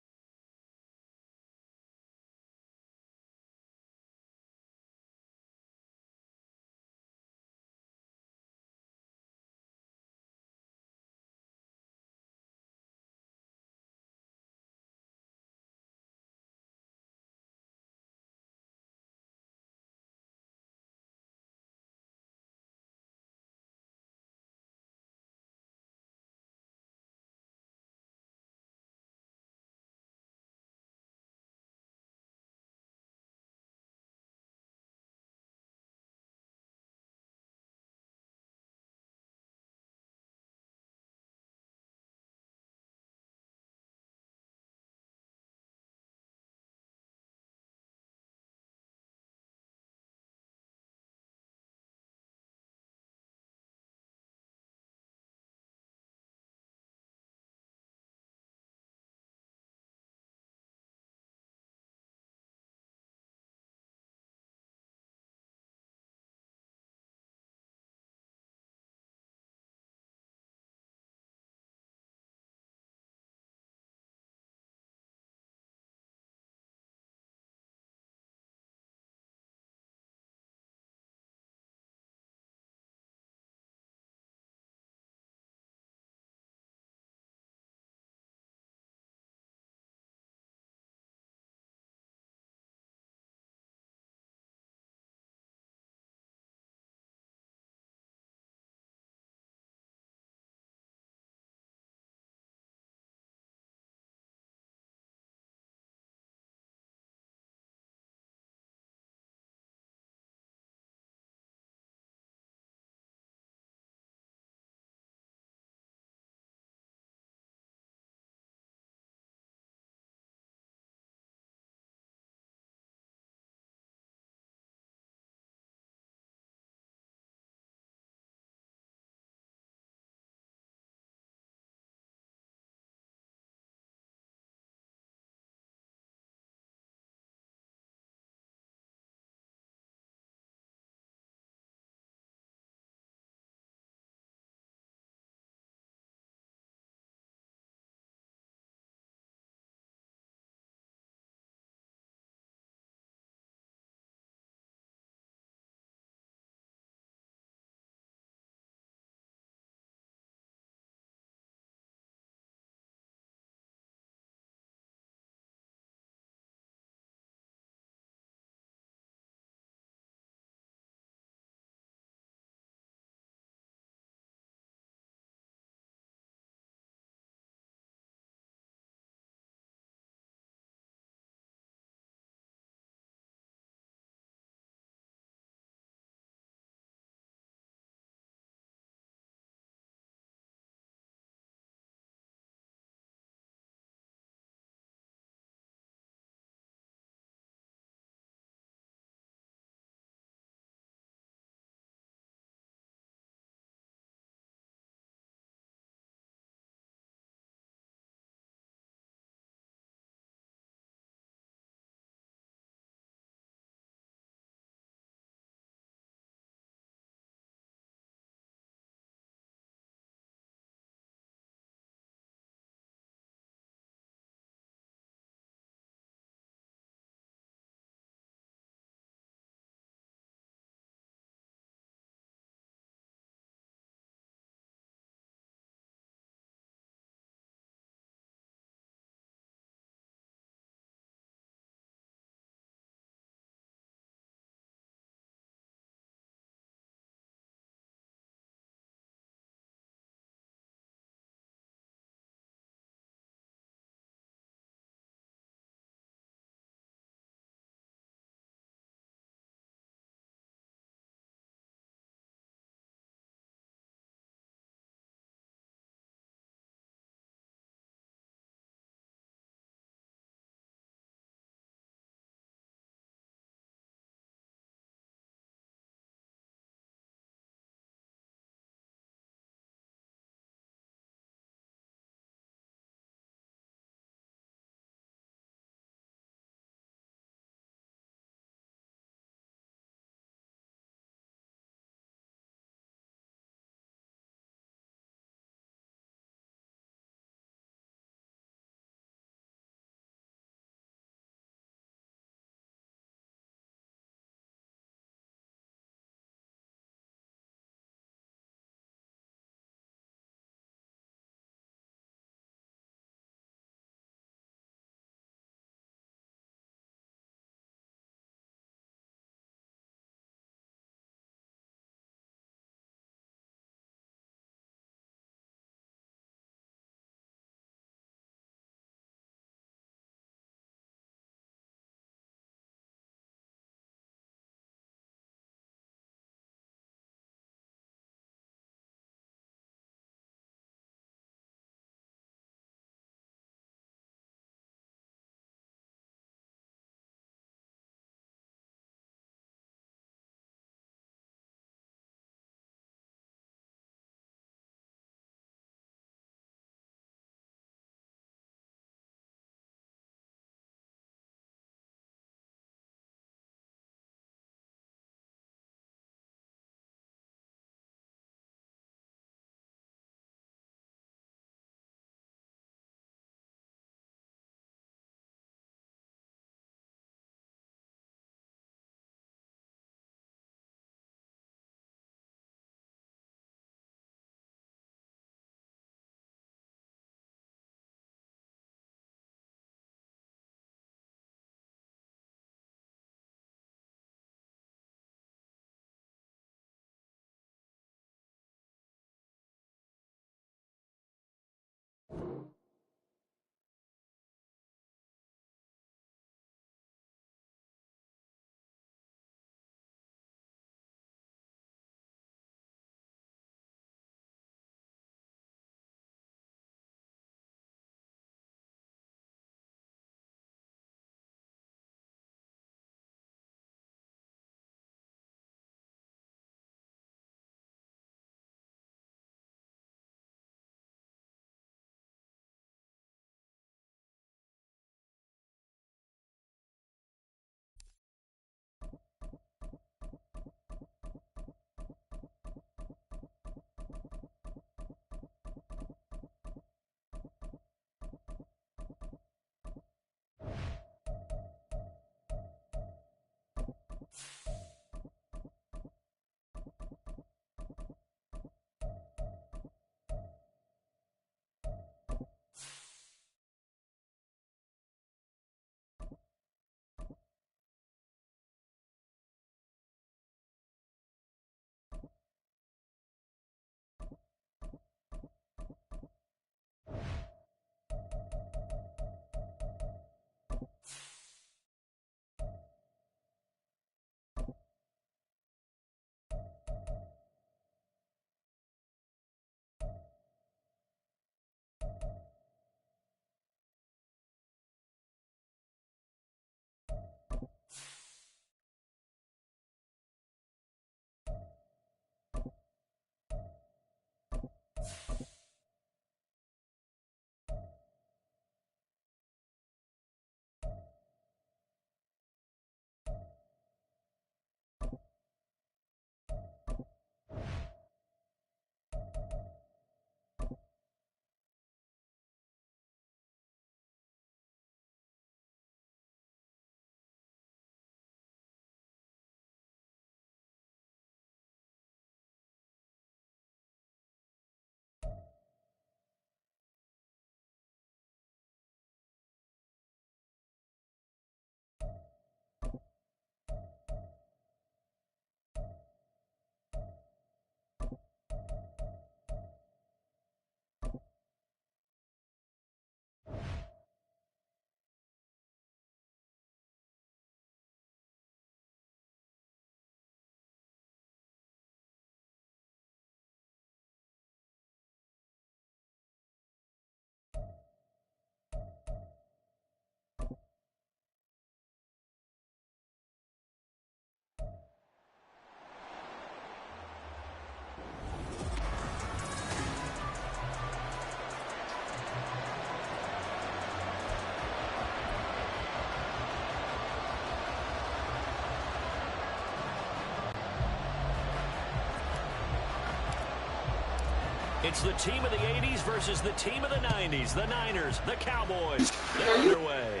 It's the team of the 80s versus the team of the 90s. The Niners, the Cowboys. They're underway.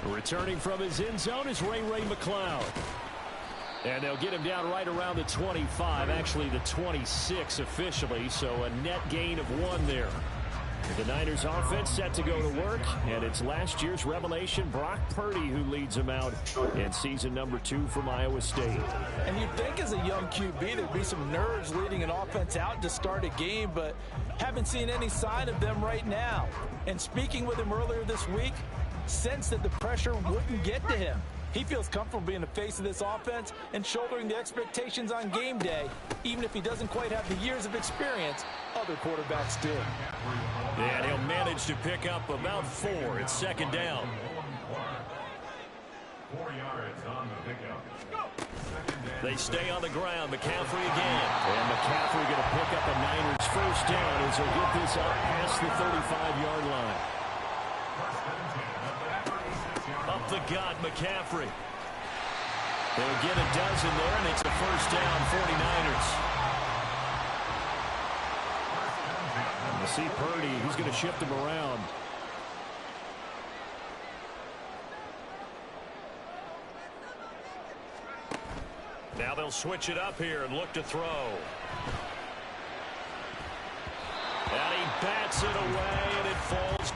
Returning from his end zone is Ray McCloud. And they'll get him down right around the 25, actually the 26 officially, so a net gain of 1 there. The Niners offense set to go to work, and it's last year's revelation, Brock Purdy, who leads them out in season number 2 from Iowa State.
And you'd think as a young QB there'd be some nerves leading an offense out to start a game, but haven't seen any sign of them right now. And speaking with him earlier this week, sensed that the pressure wouldn't get to him. He feels comfortable being the face of this offense and shouldering the expectations on game day, even if he doesn't quite have the years of experience other quarterbacks do.
And he'll manage to pick up about 4. It's second down.
4 yards on the pickup.
They stay on the ground. McCaffrey again. And McCaffrey going to pick up a Niners first down as he'll get this up past the 35-yard line. Up the gut, McCaffrey. They'll get a dozen there, and it's a first down, 49ers. You see Purdy, he's going to shift him around. Now they'll switch it up here and look to throw. And he bats it away, and it falls.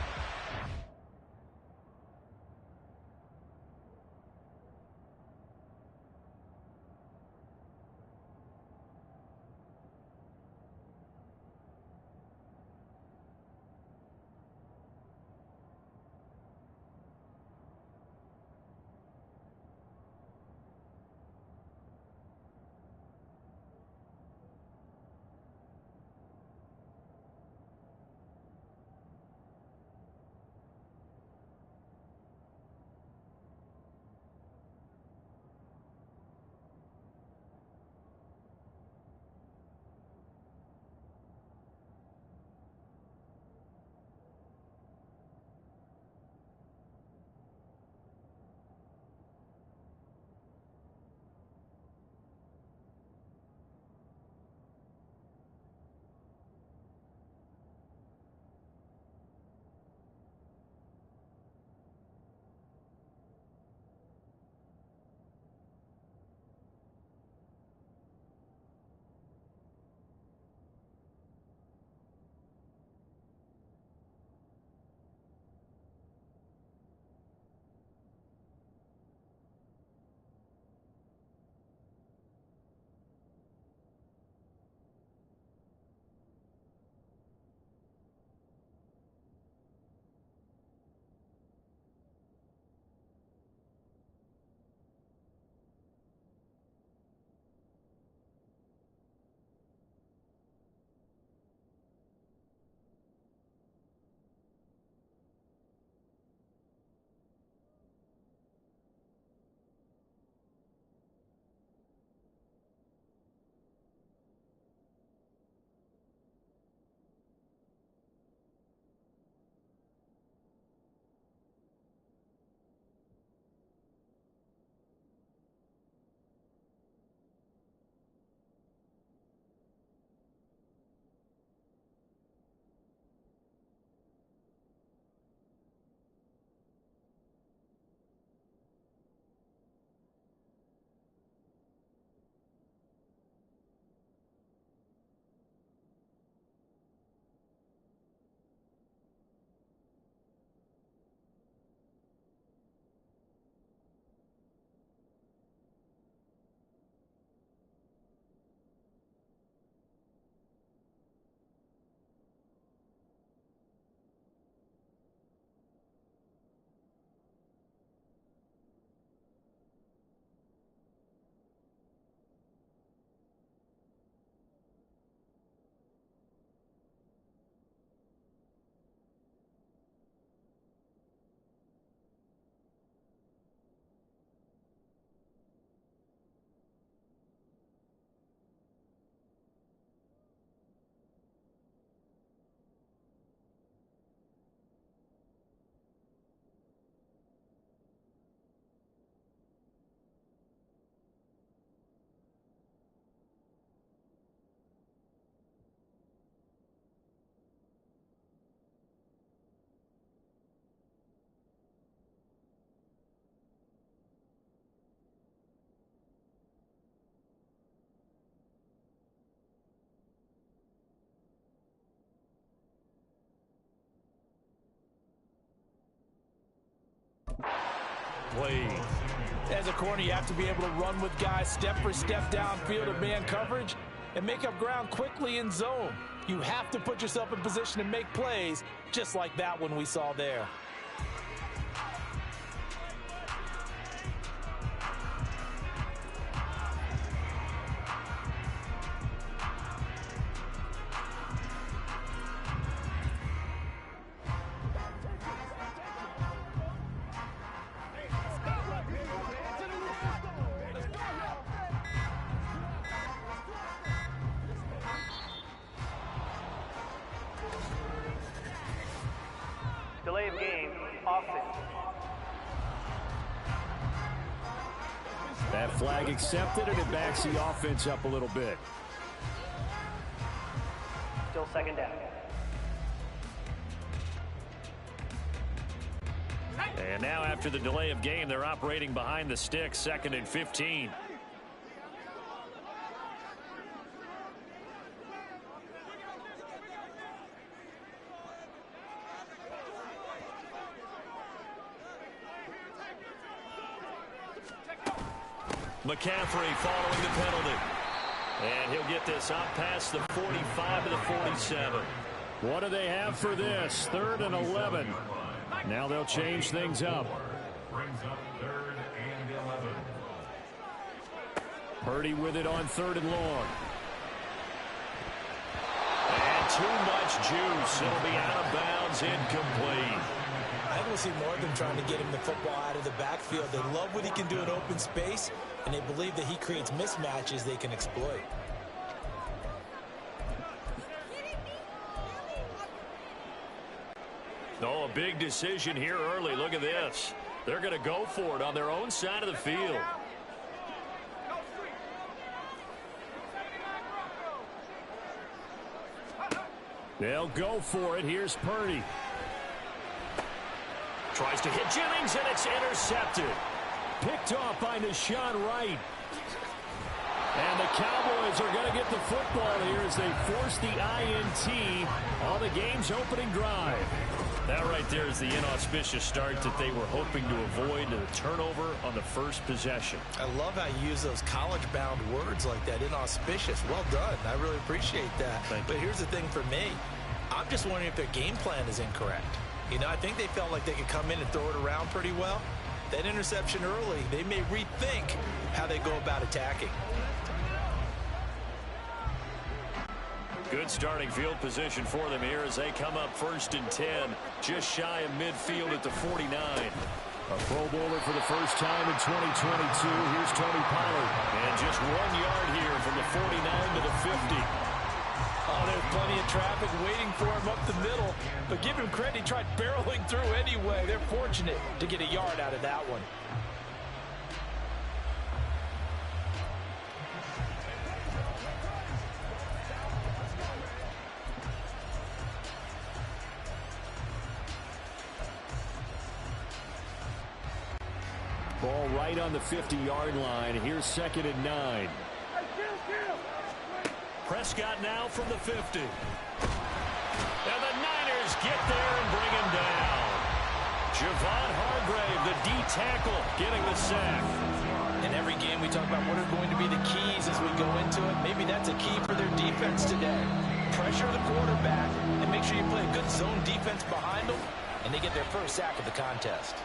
complete.
As a corner, you have to be able to run with guys step for step downfield of man coverage and make up ground quickly in zone. You have to put yourself in position to make plays, just like that one we saw there.
Delay of game, offense.
That flag accepted, and it backs the offense up a little bit.
Still second down.
And now after the delay of game, they're operating behind the sticks, 2nd and 15. McCaffrey following the penalty. And he'll get this out past the 45 to the 47.
What do they have for this? 3rd and 11. Now they'll change things up.
Brings up 3rd and 11.
Purdy with it on 3rd and long.
And too much juice. It'll be out of bounds, incomplete.
I will see more of them trying to get him the football out of the backfield. They love what he can do in open space, and they believe that he creates mismatches they can exploit.
Oh, a big decision here early. Look at this. They're going to go for it on their own side of the field.
They'll go for it. Here's Purdy.
Tries to hit Jennings, and it's intercepted.
Picked off by Nahshon Wright. And the Cowboys are going to get the football here as they force the INT on the game's opening drive.
That right there is the inauspicious start that they were hoping to avoid, the turnover on the first possession.
I love how you use those college-bound words like that, inauspicious. Well done. I really appreciate that. But here's the thing for me. I'm just wondering if their game plan is incorrect. You know, I think they felt like they could come in and throw it around pretty well. That interception early, they may rethink how they go about attacking.
Good starting field position for them here as they come up 1st and 10, just shy of midfield at the 49.
A Pro Bowler for the first time in 2022. Here's Tony Pollard.
And just 1 yard here from the 49 to the 50.
Oh, there's plenty of traffic waiting for him up the middle. But give him credit, he tried barreling through anyway. They're fortunate to get a yard out of that one.
Ball right on the 50-yard line. Here's 2nd and 9.
Prescott now from the 50. And the Niners get there and bring him down. Javon Hargrave, the D tackle, getting the sack.
In every game we talk about what are going to be the keys as we go into it. Maybe that's a key for their defense today. Pressure the quarterback and make sure you play a good zone defense behind them, and they get their first sack of the contest.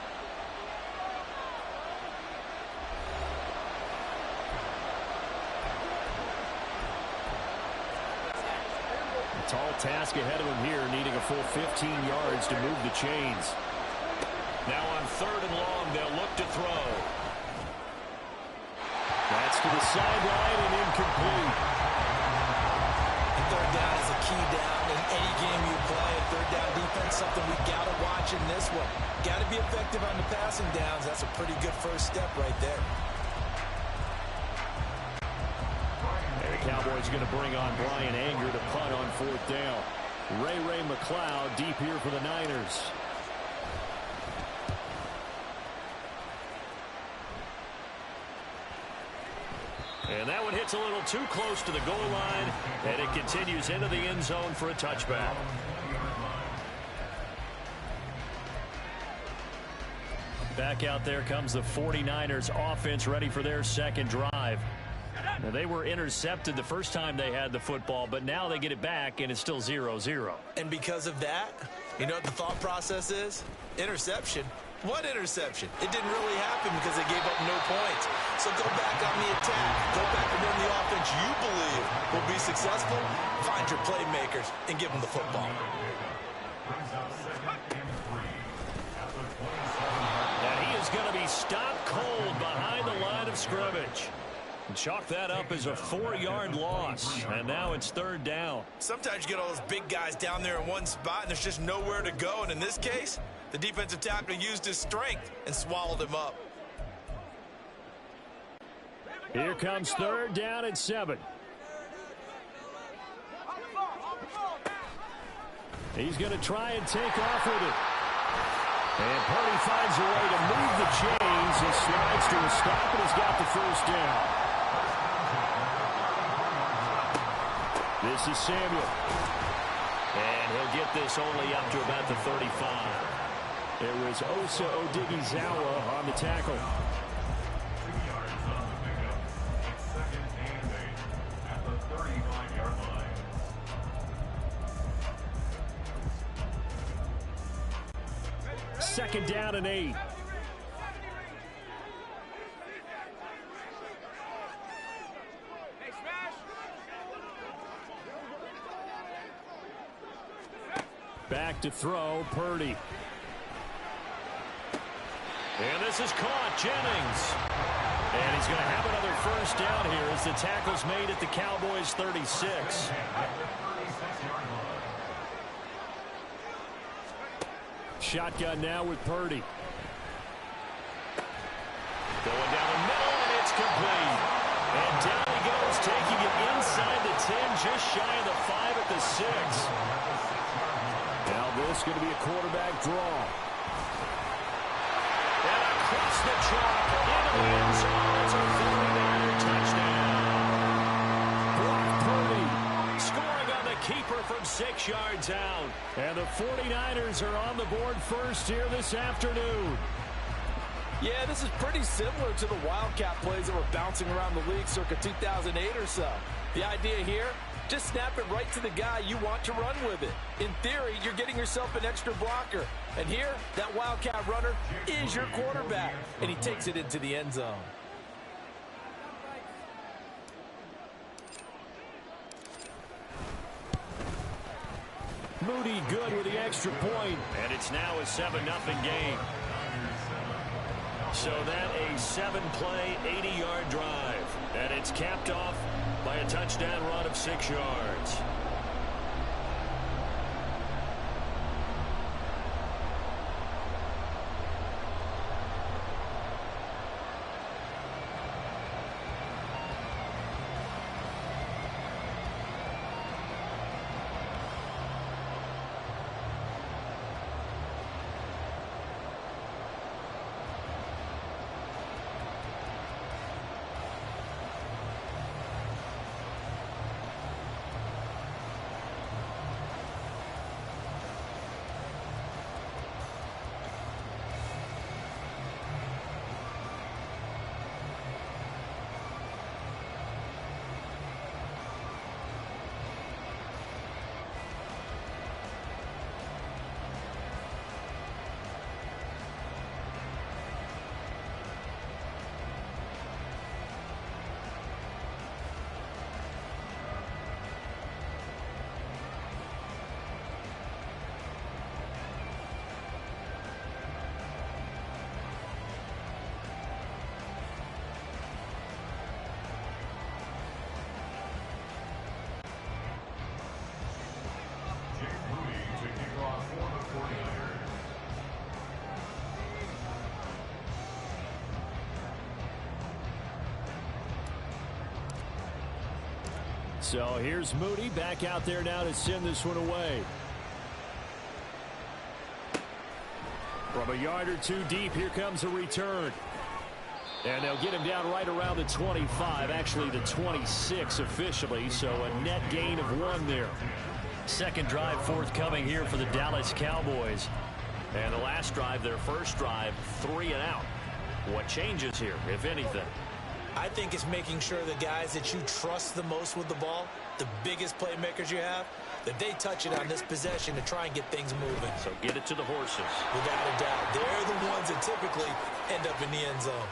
Tall task ahead of him here, needing a full 15 yards to move the chains.
Now on 3rd and long, they'll look to throw.
That's to the sideline and incomplete.
And 3rd down is a key down in any game you play. 3rd down defense, something we got to watch in this one. Got to be effective on the passing downs. That's a pretty good first step right there.
Cowboys going to bring on Brian Anger to punt on 4th down. Ray McCloud deep here for the Niners.
And that one hits a little too close to the goal line, and it continues into the end zone for a touchback.
Back out there comes the 49ers offense ready for their second drive. Now, they were intercepted the first time they had the football, but now they get it back, and it's still 0-0.
And because of that, you know what the thought process is? Interception. What interception? It didn't really happen because they gave up no points. So go back on the attack. Go back and run the offense you believe will be successful. Find your playmakers and give them the football.
And he is going to be stopped cold behind the line of scrimmage. Chalk that up as a 4-yard loss, and now it's third down.
Sometimes you get all those big guys down there in one spot, and there's just nowhere to go. And in this case, the defensive tackle used his strength and swallowed him up.
Here comes third down and 7. He's going to try and take off with it. And Purdy finds a way to move the chains and slides to a stop, and he's got the first down. This is Samuel. And he'll get this only up to about the 35. It was Osa Odighizuwa on the tackle.
2 yards on the pickup. It's second and 8 at the 35-yard line.
Second down and 8. Back to throw, Purdy.
And this is caught, Jennings. And he's going to have another first down here as the tackle's made at the Cowboys' 36.
Shotgun now with Purdy.
Going down the middle, and it's complete. And down he goes, taking it inside the 10, just shy of the 5 at the 6.
Now this is going to be a quarterback draw.
And across the track, into the end zone. It's a 49er touchdown. Brock Purdy scoring on the keeper from 6 yards out.
And the 49ers are on the board first here this afternoon.
Yeah, this is pretty similar to the Wildcat plays that were bouncing around the league circa 2008 or so. The idea here, just snap it right to the guy you want to run with it. In theory, you're getting yourself an extra blocker. And here, that Wildcat runner is your quarterback. And he takes it into the end zone.
Moody good with the extra point.
And it's now a 7-0 game. So that a 7-play, 80-yard drive. And it's capped off by a touchdown run of 6 yards.
So here's Moody back out there now to send this one away. From a yard or two deep, here comes a return. And they'll get him down right around the 25, actually the 26 officially, so a net gain of 1 there.
Second drive forthcoming here for the Dallas Cowboys. And the last drive, their first drive, 3 and out. What changes here, if anything?
I think it's making sure the guys that you trust the most with the ball, the biggest playmakers you have, that they touch it on this possession to try and get things moving.
So get it to the horses.
Without a doubt. They're the ones that typically end up in the end zone.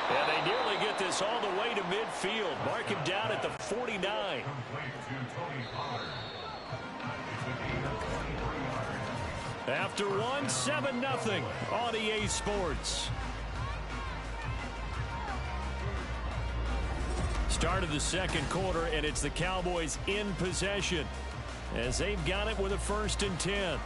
And they nearly get this all the way to midfield. Mark him down at the 49.
Complete to Tony Pollard. It's a gain of 23 yards.
After 7-0 on EA Sports. Start of the second quarter, and it's the Cowboys in possession as they've got it with a 1st and 10.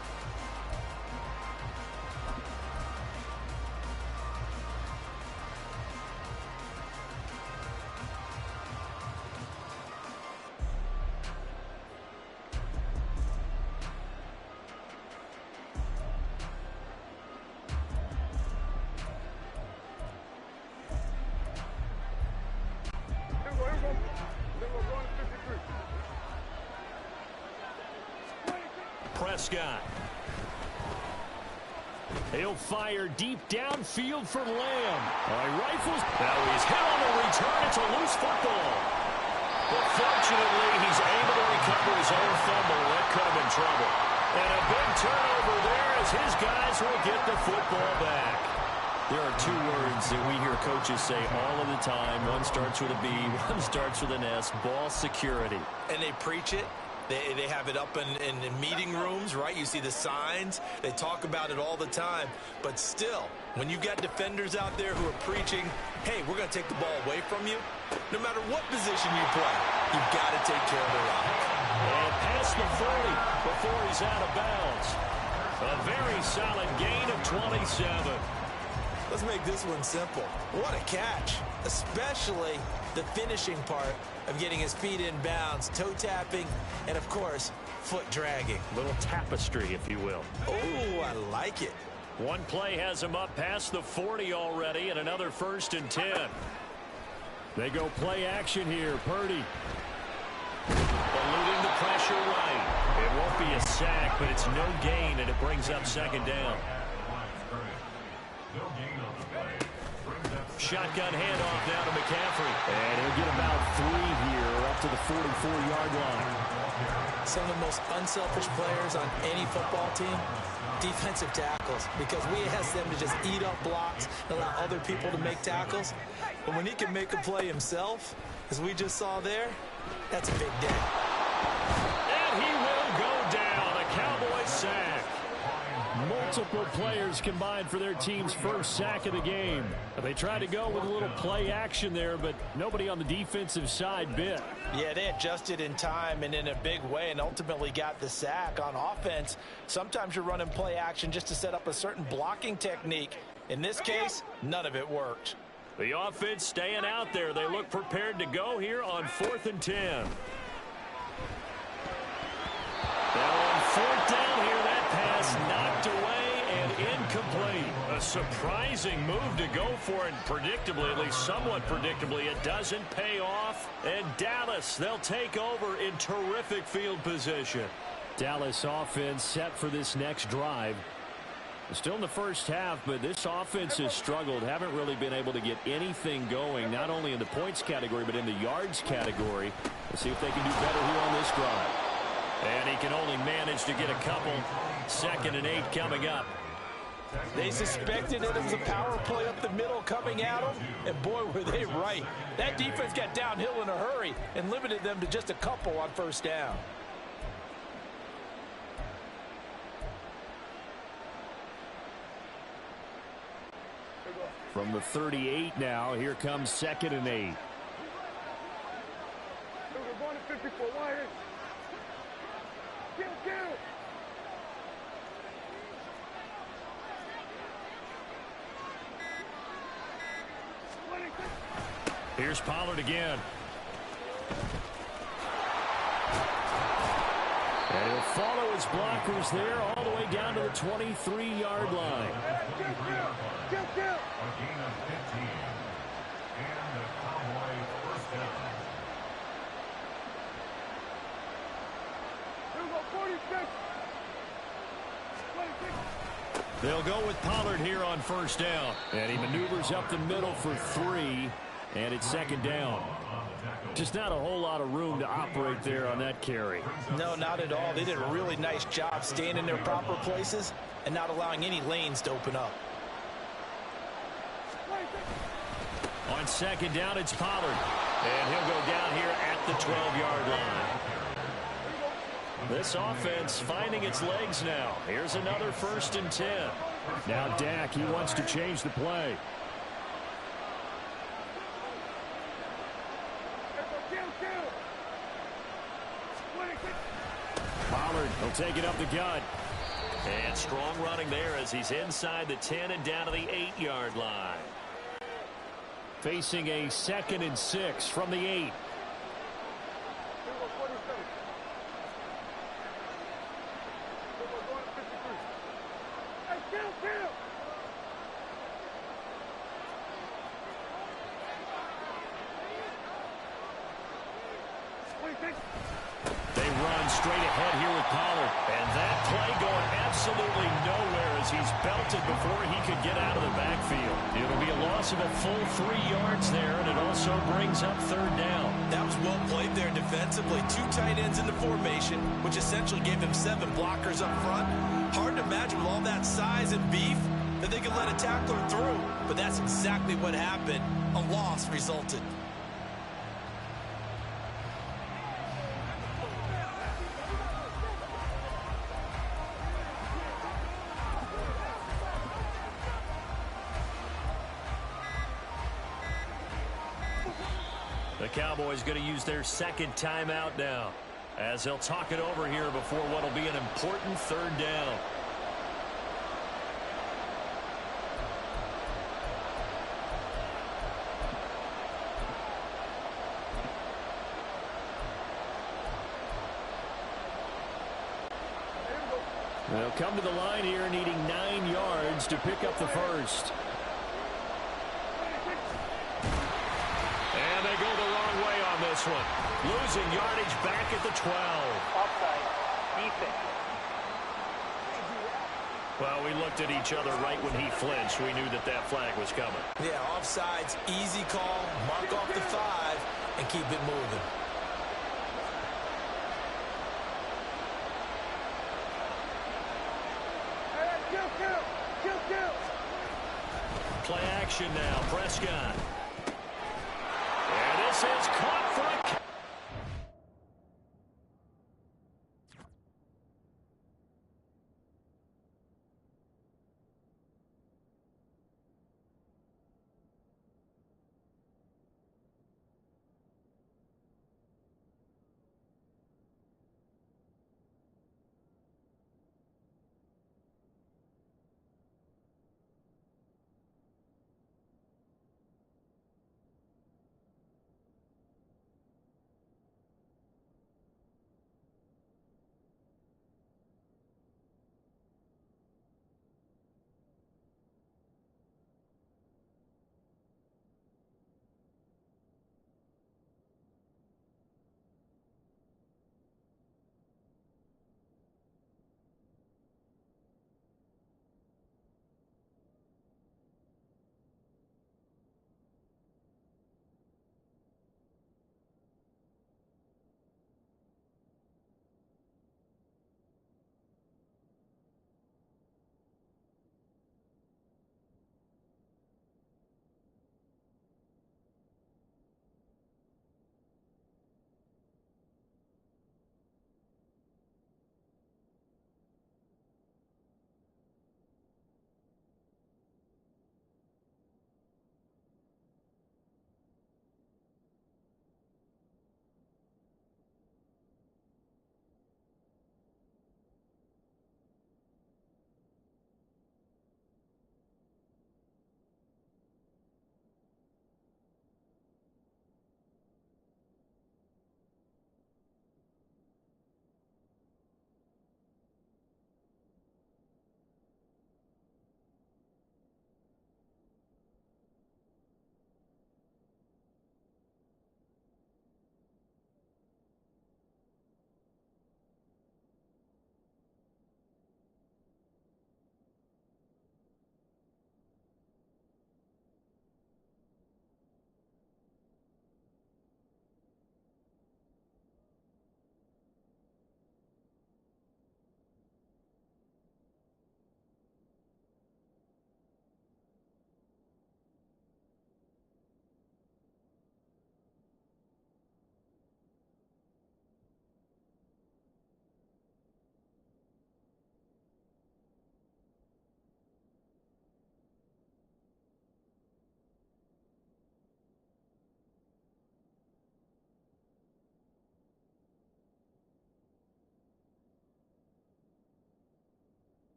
Prescott. He'll fire deep downfield for Lamb. He rifles. Now he's hit on the return. It's a loose football. But fortunately, he's able to recover his own fumble. That could have been trouble. And a big turnover there as his guys will get the football back. There are 2 words that we hear coaches say all of the time. One starts with a B, one starts with an S. Ball security.
And they preach it. They have it up in meeting rooms, right? You see the signs. They talk about it all the time. But still, when you've got defenders out there who are preaching, hey, we're going to take the ball away from you, no matter what position you play, you've got to take care of the rock.
And past the 40 before he's out of bounds. A very solid gain of 27.
Let's make this one simple. What a catch, especially the finishing part of getting his feet in bounds, toe tapping, and of course, foot dragging.
Little tapestry, if you will.
Oh, I like it.
One play has him up past the 40 already, and another 1st and 10. They go play action here. Purdy. Eluding the pressure right. It won't be a sack, but it's no gain, and it brings up 2nd down. Shotgun handoff down to McCaffrey. And he'll get about 3 here up to the 44-yard line.
Some of the most unselfish players on any football team, defensive tackles, because we ask them to just eat up blocks and allow other people to make tackles. But when he can make a play himself, as we just saw there, that's a big day.
And he will go down. A Cowboy sack.
Multiple players combined for their team's first sack of the game. They tried to go with a little play action there, but nobody on the defensive side bit.
Yeah, they adjusted in time and in a big way and ultimately got the sack. On offense, sometimes you're running play action just to set up a certain blocking technique. In this case, none of it worked.
The offense staying out there. They look prepared to go here on 4th and 10. Now on 4th down here, that pass knocked away and incomplete. A surprising move to go for it. Predictably, at least somewhat predictably, it doesn't pay off. And Dallas, they'll take over in terrific field position.
Dallas offense set for this next drive. Still in the first half, but this offense has struggled. Haven't really been able to get anything going, not only in the points category, but in the yards category. Let's see if they can do better here on this drive.
And he can only manage to get a couple. 2nd and 8 coming up.
They suspected it was a power play up the middle coming at them, and boy, were they right. That defense got downhill in a hurry and limited them to just a couple on 1st down.
From the 38 now, here comes 2nd and 8.
We're going to 54. Wire. Kill.
Here's Pollard again.
And he'll follow his blockers there all the way down to the 23-yard line.
Kill.
A gain of 15. And the Cowboy 1st down.
Here we go, 46. 26.
They'll go with Pollard here on first down. And he maneuvers up the middle for 3. And it's second down. Just not a whole lot of room to operate there on that carry.
No, not at all. They did a really nice job staying in their proper places and not allowing any lanes to open up.
On second down, it's Pollard. And he'll go down here at the 12-yard line. This offense finding its legs now. Here's another 1st and 10. Now Dak, he wants to change the play. Pollard will take it up the gut. And strong running there as he's inside the 10 and down to the 8-yard line. Facing a 2nd and 6 from the 8. They run straight ahead here with Pollard. And that play going absolutely nowhere as he's belted before he could get out of the backfield. It'll be a loss of a full 3 yards there, and it also brings up 3rd down.
That was well played there defensively. 2 tight ends in the formation, which essentially gave him 7 blockers up front. Hard to imagine with all that size and beef that they could let a tackler through. But that's exactly what happened. A loss resulted.
The Cowboys going to use their 2nd timeout now as they'll talk it over here before what will be an important 3rd down. They'll come to the line here needing 9 yards to pick up the 1st. And they go the wrong way on this one. Losing yardage back at the 12.
Offside. Defense.
Well, we looked at each other right when he flinched. We knew that that flag was coming.
Yeah, offsides, easy call, mark off the 5, and keep it moving.
Play action now, Prescott. And this is caught for a...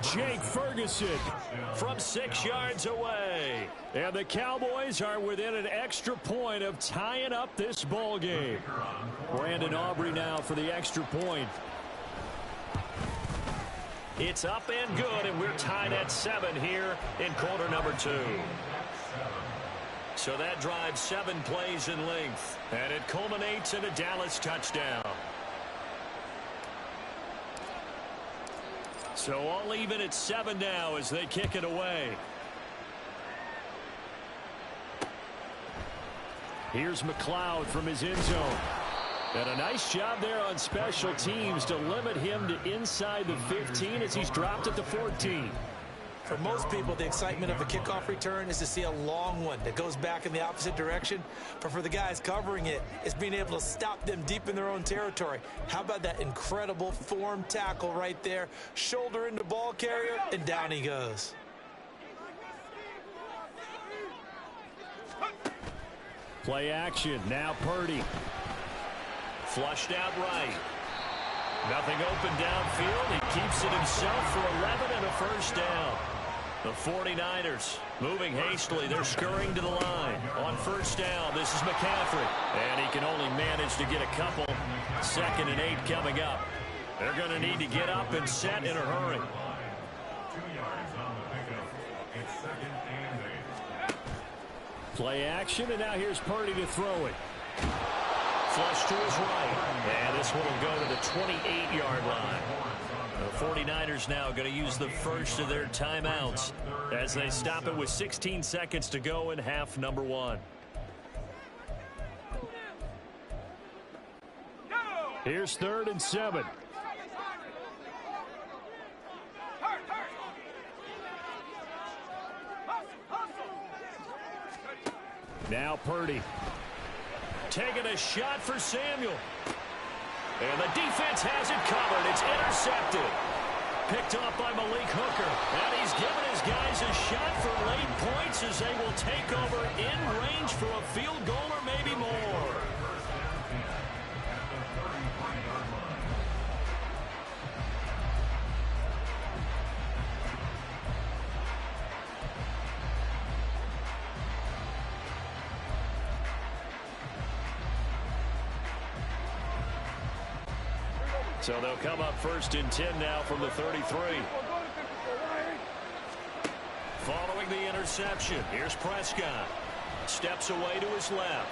Jake Ferguson
from 6 yards away.
And the Cowboys are within an extra point of tying up this ball game. Brandon Aubrey now for the extra point.
It's up and good, and we're tied at 7 here in quarter number 2. So that drives 7 plays in length, and it culminates in a Dallas touchdown. So all even at 7 now as they kick it away.
Here's McLeod from his end zone. And a nice job there on special teams to limit him to inside the 15 as he's dropped at the 14.
For most people, the excitement of a kickoff return is to see a long one that goes back in the opposite direction. But for the guys covering it, it's being able to stop them deep in their own territory. How about that incredible form tackle right there? Shoulder into ball carrier, and down he goes.
Play action. Now Purdy.
Flushed out right. Nothing open downfield. He keeps it himself for 11 and a first down. The 49ers moving hastily. They're scurrying to the line. On first down, this is McCaffrey. And he can only manage to get a couple. 2nd and 8 coming up. They're going to need to get up and set in a hurry.
2 yards on the pickup. It's 2nd and 8.
Play action, and now here's Purdy to throw it.
Flush to his right. And this one will go to the 28-yard line. The 49ers now going to use the first of their timeouts as they stop it with 16 seconds to go in half number 1.
Here's 3rd and 7. Now Purdy.
Taking a shot for Samuel. And the defense has it covered. It's intercepted. Picked off by Malik Hooker. And he's given his guys a shot for late points as they will take over in range for a field goal or maybe more. So they'll come up 1st and 10 now from the 33. Following the interception, here's Prescott. Steps away to his left.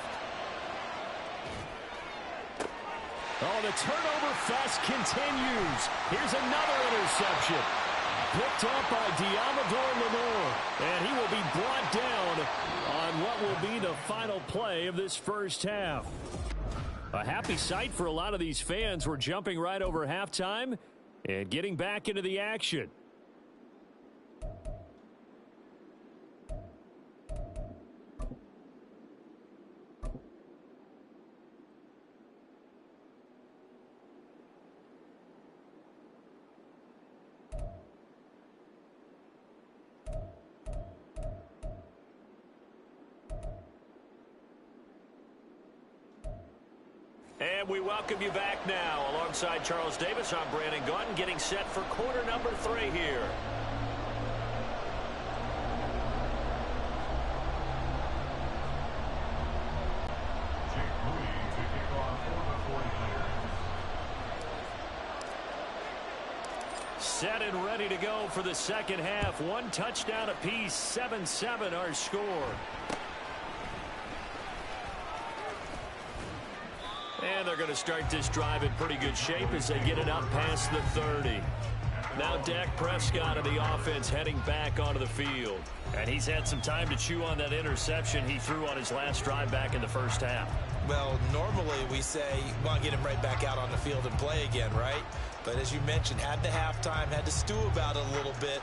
Oh, the turnover fest continues. Here's another interception. Picked up by Diamador Lenore. And he will be brought down on what will be the final play of this first half. A happy sight for a lot of these fans. We're jumping right over halftime and getting back into the action.
And we welcome you back now. Alongside Charles Davis, I'm Brandon Gaudin, getting set for quarter number 3 here.
Jake Moody to kick off for the 49ers.
Set and ready to go for the second half. 1 touchdown apiece, 7-7 our score. And they're going to start this drive in pretty good shape as they get it up past the 30. Now Dak Prescott of the offense heading back onto the field. And he's had some time to chew on that interception he threw on his last drive back in the first half.
Well, normally we say, well, get him right back out on the field and play again, right? But as you mentioned, had the halftime, had to stew about it a little bit.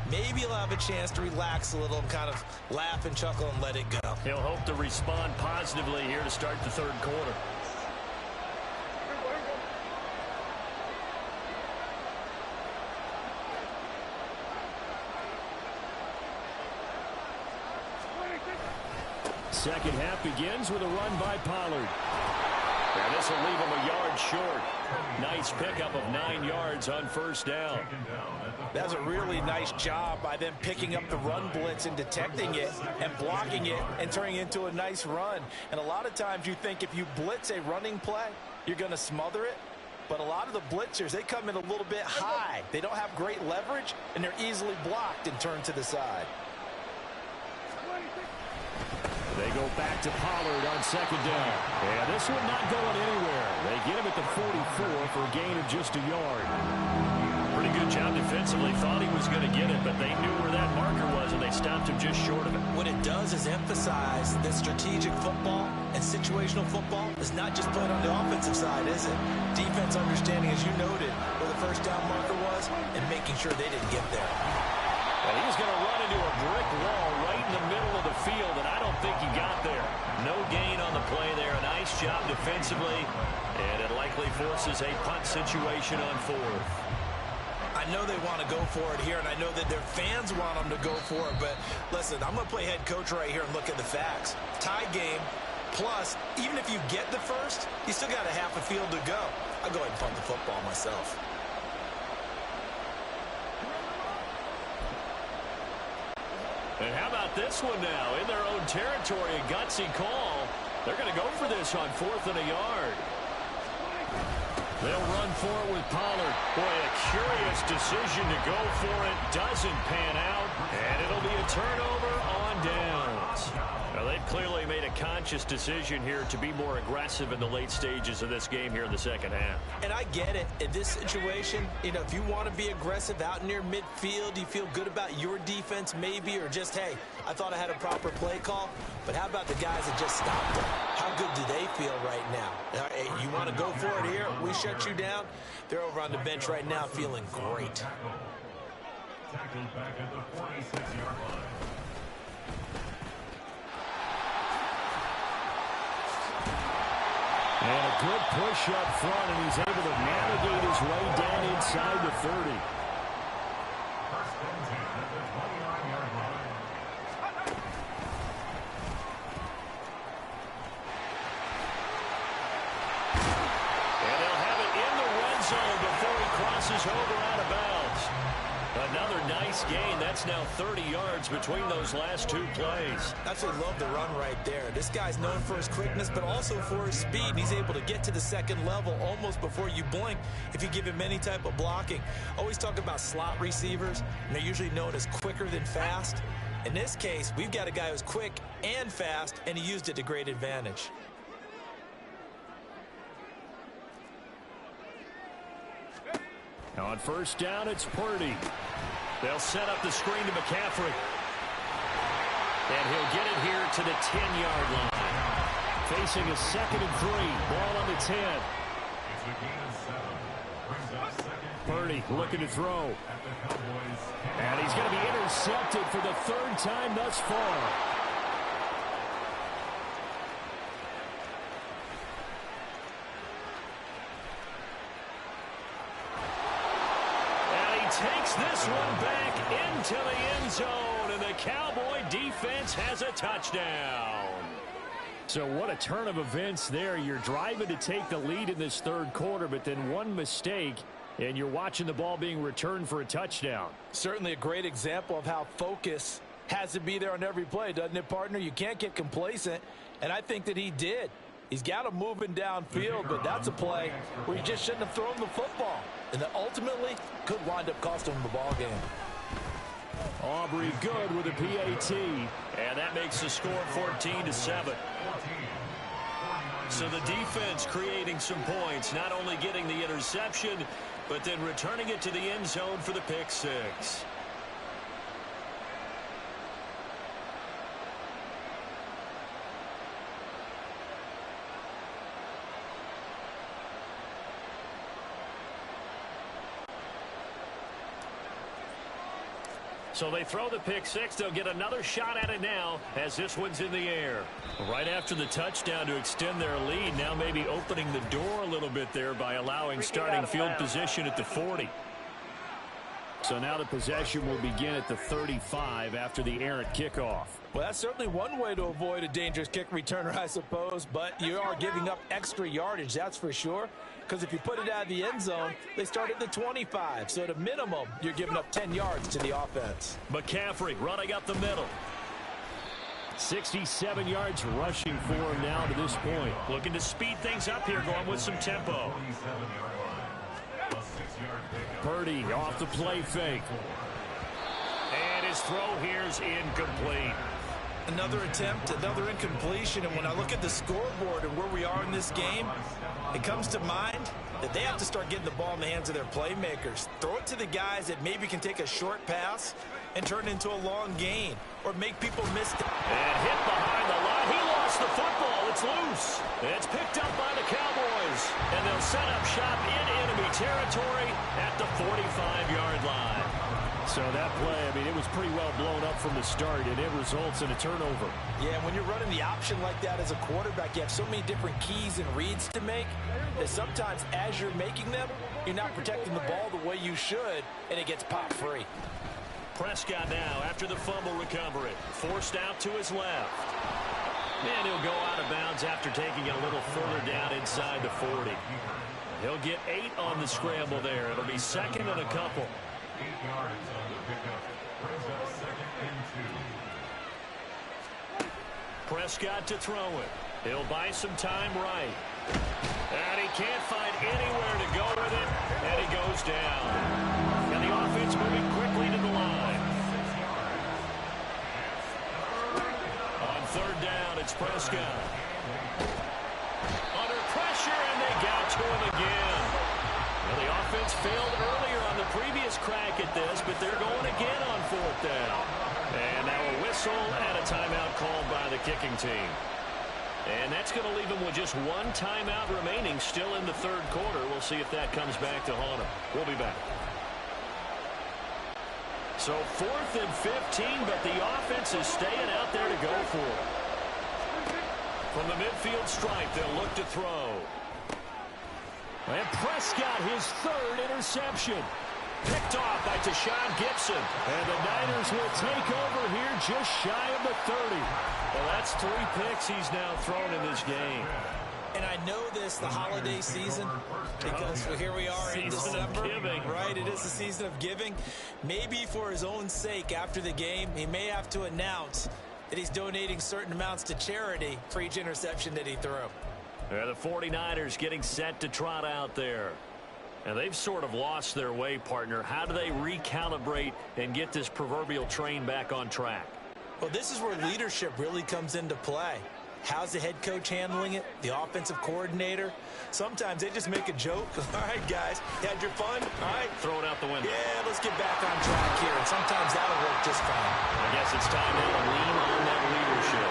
Maybe he'll have a chance to relax a little and kind of laugh and chuckle and let it go.
He'll hope to respond positively here to start the third quarter.
Second half begins with a run by Pollard.
And this will leave him a yard short.
Nice pickup of 9 yards on first down.
That's a really nice job by them picking up the run blitz and detecting it and blocking it and turning it into a nice run. And a lot of times you think if you blitz a running play, you're going to smother it. But a lot of the blitzers, they come in a little bit high. They don't have great leverage, and they're easily blocked and turned to the side.
They go back to Pollard on second down. And this one not going anywhere. They get him at the 44 for a gain of just a yard. Pretty good job defensively. Thought he was going to get it, but they knew where that marker was, and they stopped him just short of it.
What it does is emphasize that strategic football and situational football is not just played on the offensive side, is it? Defense understanding, as you noted, where the first down marker was and making sure they didn't get there.
And he's going to run into a brick wall right in the middle of the field, and I don't think he got there. No gain on the play there. A nice job defensively, and it likely forces a punt situation on fourth.
I know they want to go for it here, and I know that their fans want them to go for it, but listen, I'm going to play head coach right here and look at the facts. Tie game, plus, even if you get the first, you still got a half a field to go. I'll go ahead and punt the football myself.
And how about this one now? In their own territory, a gutsy call. They're going to go for this on 4th and a yard. They'll run for it with Pollard. Boy, a curious decision to go for it. Doesn't pan out. And it'll be a turnover on downs. Now, they've clearly made a conscious decision here to be more aggressive in the late stages of this game here in the second half.
And I get it. In this situation, you know, if you want to be aggressive out near midfield, you feel good about your defense maybe, or just, hey, I thought I had a proper play call. But how about the guys that just stopped them? How good do they feel right now? Hey, you want to go for it here? We shut you down. They're over on the bench right now feeling great.
Tackled back at the 46-yard line.
And a good push up front, and he's able to navigate his way down inside the 30.
First and 10 at the 29-yard line.
And they'll have it in the red zone before he crosses over out of bounds. Another nice gain. That's now 30 yards between those last two plays.
I absolutely love the run right there. This guy's known for his quickness, but also for his speed. And he's able to get to the second level almost before you blink if you give him any type of blocking. Always talk about slot receivers, and they're usually known as quicker than fast. In this case, we've got a guy who's quick and fast, and he used it to great advantage.
Now on first down, it's Purdy. They'll set up the screen to McCaffrey. And he'll get it here to the 10-yard line. Facing a 2nd and 3. Ball on the 10.
It's a gain of 7. Brings up second.
Purdy looking to throw.
At the Cowboys.
And he's going to be intercepted for the 3rd time thus far. Takes this one back into the end zone, and the Cowboy defense has a touchdown. So what a turn of events there. You're driving to take the lead in this 3rd quarter, but then one mistake, and you're watching the ball being returned for a touchdown.
Certainly a great example of how focus has to be there on every play, doesn't it, partner? You can't get complacent, and I think that he did. He's got him moving downfield, but that's a play where you just shouldn't have thrown the football. And that ultimately could wind up costing him the ball game.
Aubrey good with a PAT. And that makes the score 14-7. So the defense creating some points, not only getting the interception, but then returning it to the end zone for the pick six. So they throw the pick six. They'll get another shot at it now as this one's in the air. Right after the touchdown to extend their lead, now maybe opening the door a little bit there by allowing starting field position at the 40. So now the possession will begin at the 35 after the errant kickoff.
Well, that's certainly one way to avoid a dangerous kick returner, I suppose, but you are giving up extra yardage, that's for sure. because if you put it out of the end zone, they start at the 25. So at a minimum, you're giving up 10 yards to the offense.
McCaffrey running up the middle.
67 yards rushing for him now to this point.
Looking to speed things up here, going with some tempo.
Purdy off the play fake.
And his throw here's incomplete.
Another attempt, another incompletion, and when I look at the scoreboard and where we are in this game, it comes to mind that they have to start getting the ball in the hands of their playmakers. Throw it to the guys that maybe can take a short pass and turn it into a long gain or make people miss it.
And hit behind the line. He lost the football. It's loose. It's picked up by the Cowboys. And they'll set up shop in enemy territory at the 45-yard line.
So that play, I mean, it was pretty well blown up from the start, and it results in a turnover.
Yeah, when you're running the option like that as a quarterback, you have so many different keys and reads to make that sometimes as you're making them, you're not protecting the ball the way you should, and it gets popped free.
Prescott now after the fumble recovery. Forced out to his left. And he'll go out of bounds after taking it a little further down inside the 40. He'll get 8 on the scramble there. It'll be second and a couple.
8 yards on the pickup. Brings up 2nd and 2.
Prescott to throw it. He'll buy some time right. And he can't find anywhere to go with it. And he goes down. And the offense moving quickly to the line. On 3rd down, it's Prescott. Under pressure, and they got to him again. Well, the offense failed earlier on the previous crack at this, but they're going again on 4th down. And now a whistle and a timeout called by the kicking team. And that's going to leave them with just 1 timeout remaining still in the 3rd quarter. We'll see if that comes back to haunt them. We'll be back. So 4th and 15, but the offense is staying out there to go for it. From the midfield stripe, they'll look to throw.
And Prescott, his 3rd interception.
Picked off by Tashawn Gibson.
And the Niners will take over here just shy of the 30.
Well, that's 3 picks he's now thrown in this game.
And I know this, the holiday season, because here we are in December, right? It is the season of giving. Maybe for his own sake, after the game, he may have to announce that he's donating certain amounts to charity for each interception that he threw.
The 49ers getting set to trot out there. And they've sort of lost their way, partner. How do they recalibrate and get this proverbial train back on track?
Well, this is where leadership really comes into play. How's the head coach handling it? The offensive coordinator? Sometimes they just make a joke. All right, guys, you had your fun? All right.
Throw it out the window.
Yeah, let's get back on track here. And sometimes that'll work just fine.
I guess it's time now to lean on that leadership.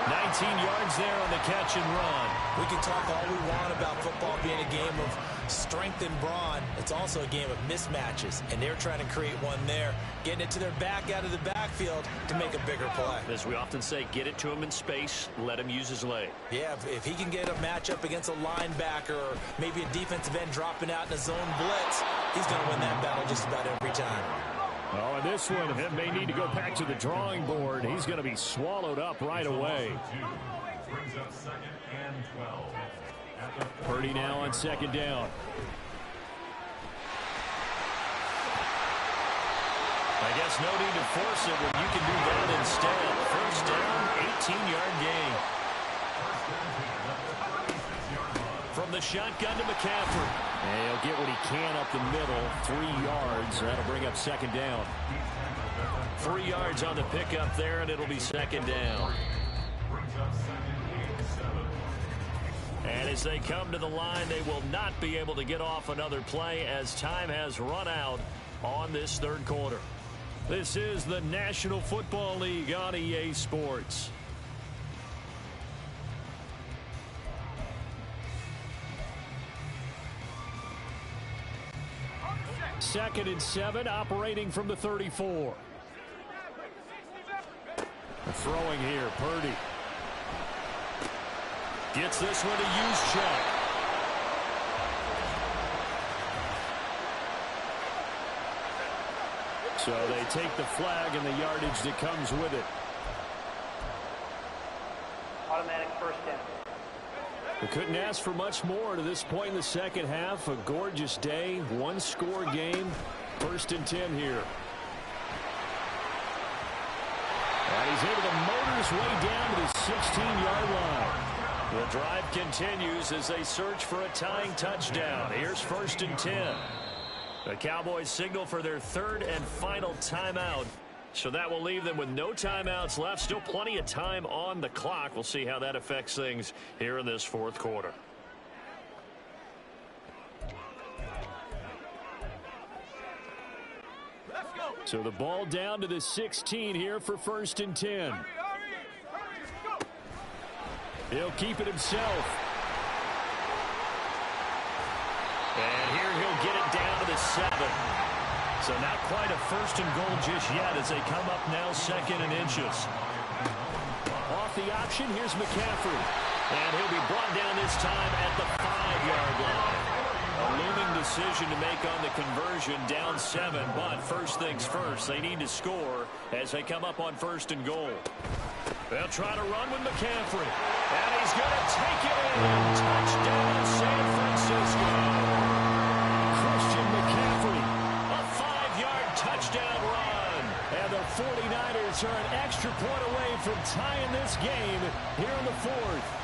19 yards there on the catch and run.
We can talk all we want about football being a game of strength and brawn. It's also a game of mismatches, and they're trying to create one there, getting it to their back out of the backfield to make a bigger play.
As we often say, get it to him in space, let him use his leg.
Yeah, if he can get a matchup against a linebacker or maybe a defensive end dropping out in a zone blitz, he's going to win that battle just about every time.
Oh, and this one may need to go back to the drawing board. He's going to be swallowed up right away.
Brings up 2nd and 12.
Purdy now on 2nd down.
I guess no need to force it when you can do that instead. 1st down, 18-yard gain. From the shotgun to McCaffrey.
And he'll get what he can up the middle, 3 yards. That'll bring up 2nd down.
3 yards on the pickup there, and it'll be 2nd down. And as they come to the line, they will not be able to get off another play as time has run out on this 3rd quarter. This is the National Football League on EA Sports.
Second and 7, operating from the 34. Throwing here, Purdy.
Gets this one to Juszczyk.
So they take the flag and the yardage that comes with it.
Automatic 1st down.
We couldn't ask for much more to this point in the second half. A gorgeous day, one-score game. 1st and 10 here. And he's able to motor his way down to the 16-yard line. The drive continues as they search for a tying touchdown. Here's 1st and 10. The Cowboys signal for their 3rd and final timeout. So that will leave them with no timeouts left. Still plenty of time on the clock. We'll see how that affects things here in this 4th quarter. So the ball down to the 16 here for 1st and 10. He'll keep it himself. And here he'll get it down to the 7. So not quite a 1st and goal just yet as they come up now 2nd and inches. Off the option, here's McCaffrey. And he'll be brought down this time at the 5-yard line. A looming decision to make on the conversion, down 7. But first things first, they need to score as they come up on 1st and goal. They'll try to run with McCaffrey. And he's going to take it in. Touchdown, San Francisco. Christian McCaffrey. A 5-yard touchdown run. And the 49ers are an extra point away from tying this game here in the 4th.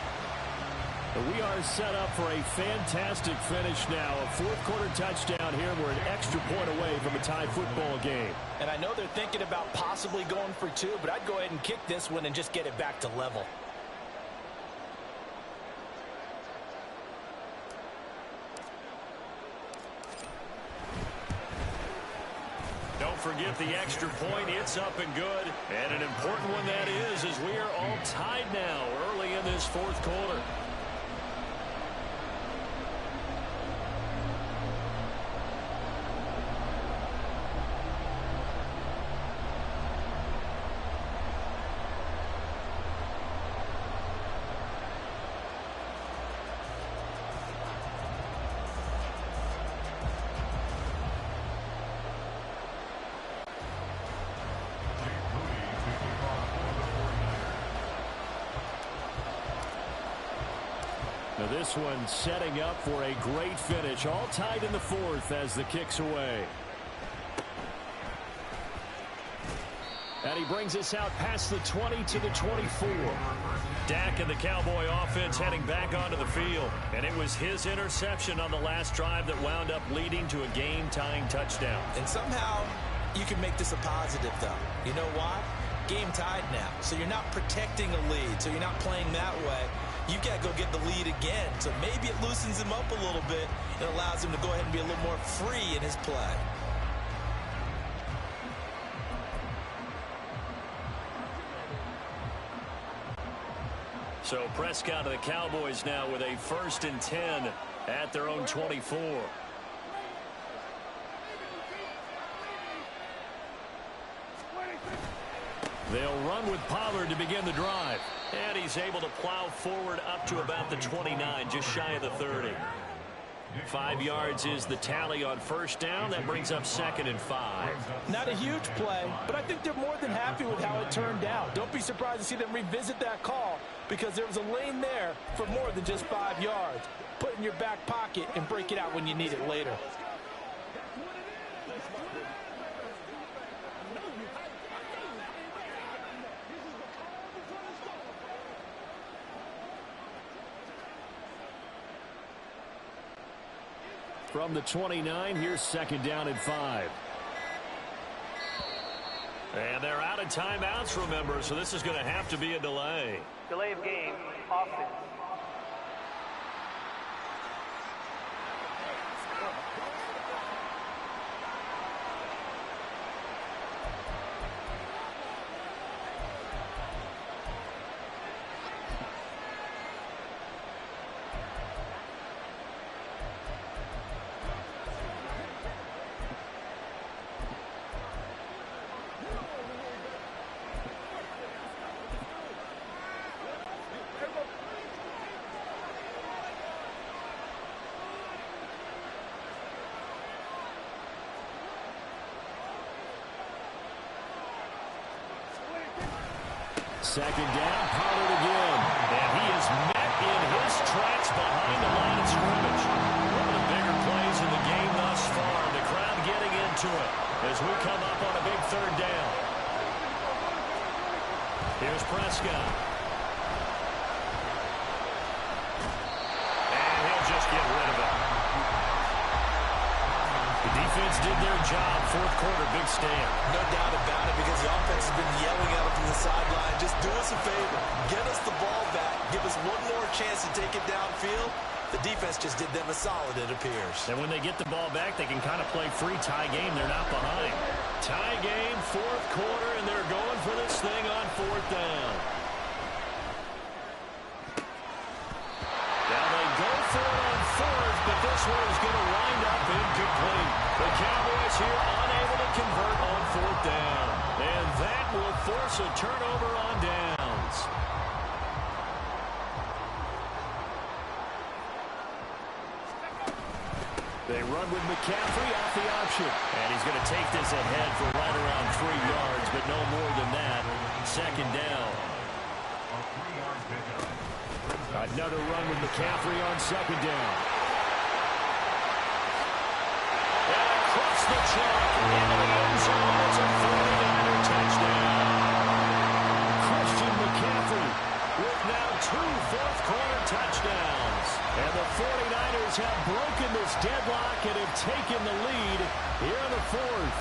We are set up for a fantastic finish now. A 4th quarter touchdown here. We're an extra point away from a tie football game.
And I know they're thinking about possibly going for 2, but I'd go ahead and kick this one and just get it back to level.
Don't forget the extra point. It's up and good. And an important one that is, as we are all tied now early in this 4th quarter. Now this one setting up for a great finish. All tied in the 4th as the kick's away. And he brings us out past the 20 to the 24. Dak and the Cowboy offense heading back onto the field. And it was his interception on the last drive that wound up leading to a game-tying touchdown.
And somehow you can make this a positive, though. You know why? Game tied now. So you're not protecting a lead. So you're not playing that way. You've got to go get the lead again. So maybe it loosens him up a little bit and allows him to go ahead and be a little more free in his play.
So Prescott of the Cowboys now with a 1st and 10 at their own 24. They'll run with Pollard to begin the drive. And he's able to plow forward up to about the 29, just shy of the 30. 5 yards is the tally on 1st down. That brings up 2nd and 5.
Not a huge play, but I think they're more than happy with how it turned out. Don't be surprised to see them revisit that call because there was a lane there for more than just 5 yards. Put it in your back pocket and break it out when you need it later.
From the 29, here's 2nd down and 5. And they're out of timeouts, remember, so this is going to have to be a delay.
Delay of game, offense.
Second down, Pollard again. And he is met in his
tracks behind the line of scrimmage. One of the bigger plays in the game thus far. The crowd getting into it as we come up on a big third down. Here's Prescott. And he'll just get rid of it. The defense did their job. Fourth quarter, big stand.
No doubt about it, because the offense has been yelling at them from the sideline. Just do us a favor. Get us the ball back. Give us one more chance to take it downfield. The defense just did them a solid, it appears.
And when they get the ball back, they can kind of play free tie game. They're not behind.
Tie game, fourth quarter, and they're going for this thing on fourth down. Now they go for it on fourth, but this one is going to wind up incomplete. The Cowboys here unable to convert on fourth down. And that will force a turnover on downs. They run with McCaffrey off the option. And he's going to take this ahead for right around 3 yards, but no more than that. Second down. Another run with McCaffrey on second down. And across the track into the end zone. It's a 49er touchdown. Christian McCaffrey with now 2 fourth-quarter touchdowns. And the 49ers have broken this deadlock and have taken the lead here in the fourth.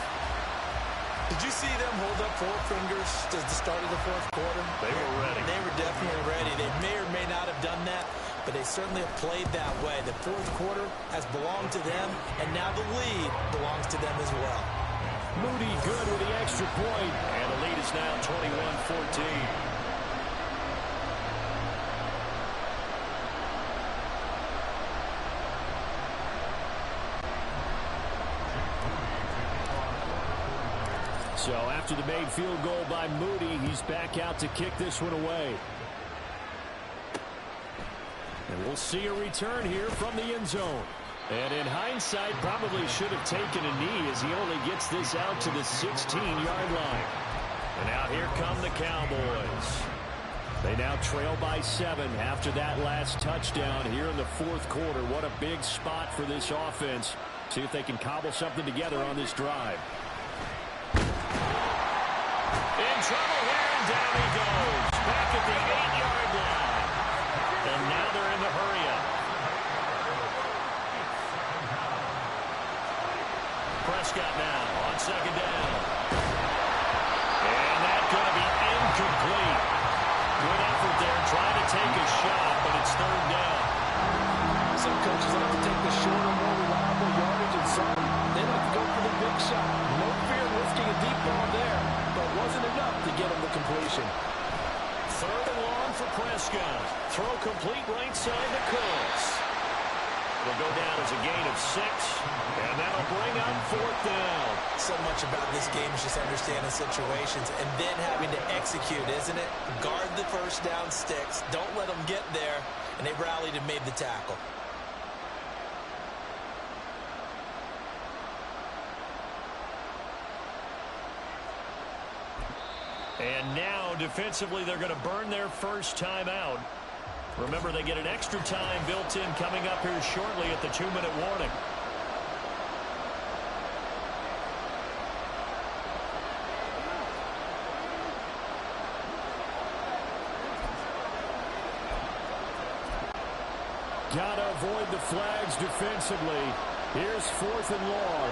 Did you see them hold up 4 fingers at the start of the fourth quarter?
They were ready.
They were definitely ready. They may or may not have done that, but they certainly have played that way. The fourth quarter has belonged to them, and now the lead belongs to them as well.
Moody good with the extra point, and the lead is now 21-14. So after the made field goal by Moody, he's back out to kick this one away. And we'll see a return here from the end zone. And in hindsight, probably should have taken a knee as he only gets this out to the 16-yard line. And out here come the Cowboys. They now trail by 7 after that last touchdown here in the fourth quarter. What a big spot for this offense. See if they can cobble something together on this drive. In trouble here, and down he goes. Back at the 8-yard line. And now they're in the hurry-up. Prescott now on second down. And that's going to be incomplete. Good effort there, trying to take a shot, but it's third down.
Some coaches like to take the shorter, more reliable yardage, and some they like to go for the big shot. No fear in risking a deep ball there, but it wasn't enough to get him the completion.
Third and long for Prescott. Throw complete right side to Cooks. It'll go down as a gain of 6, and that'll bring up fourth down.
So much about this game is just understanding situations and then having to execute, isn't it? Guard the first down sticks. Don't let them get there, and they rallied and made the tackle.
And now, defensively, they're going to burn their first time out. Remember, they get an extra time built in coming up here shortly at the 2-minute warning. Gotta avoid the flags defensively. Here's 4th and long.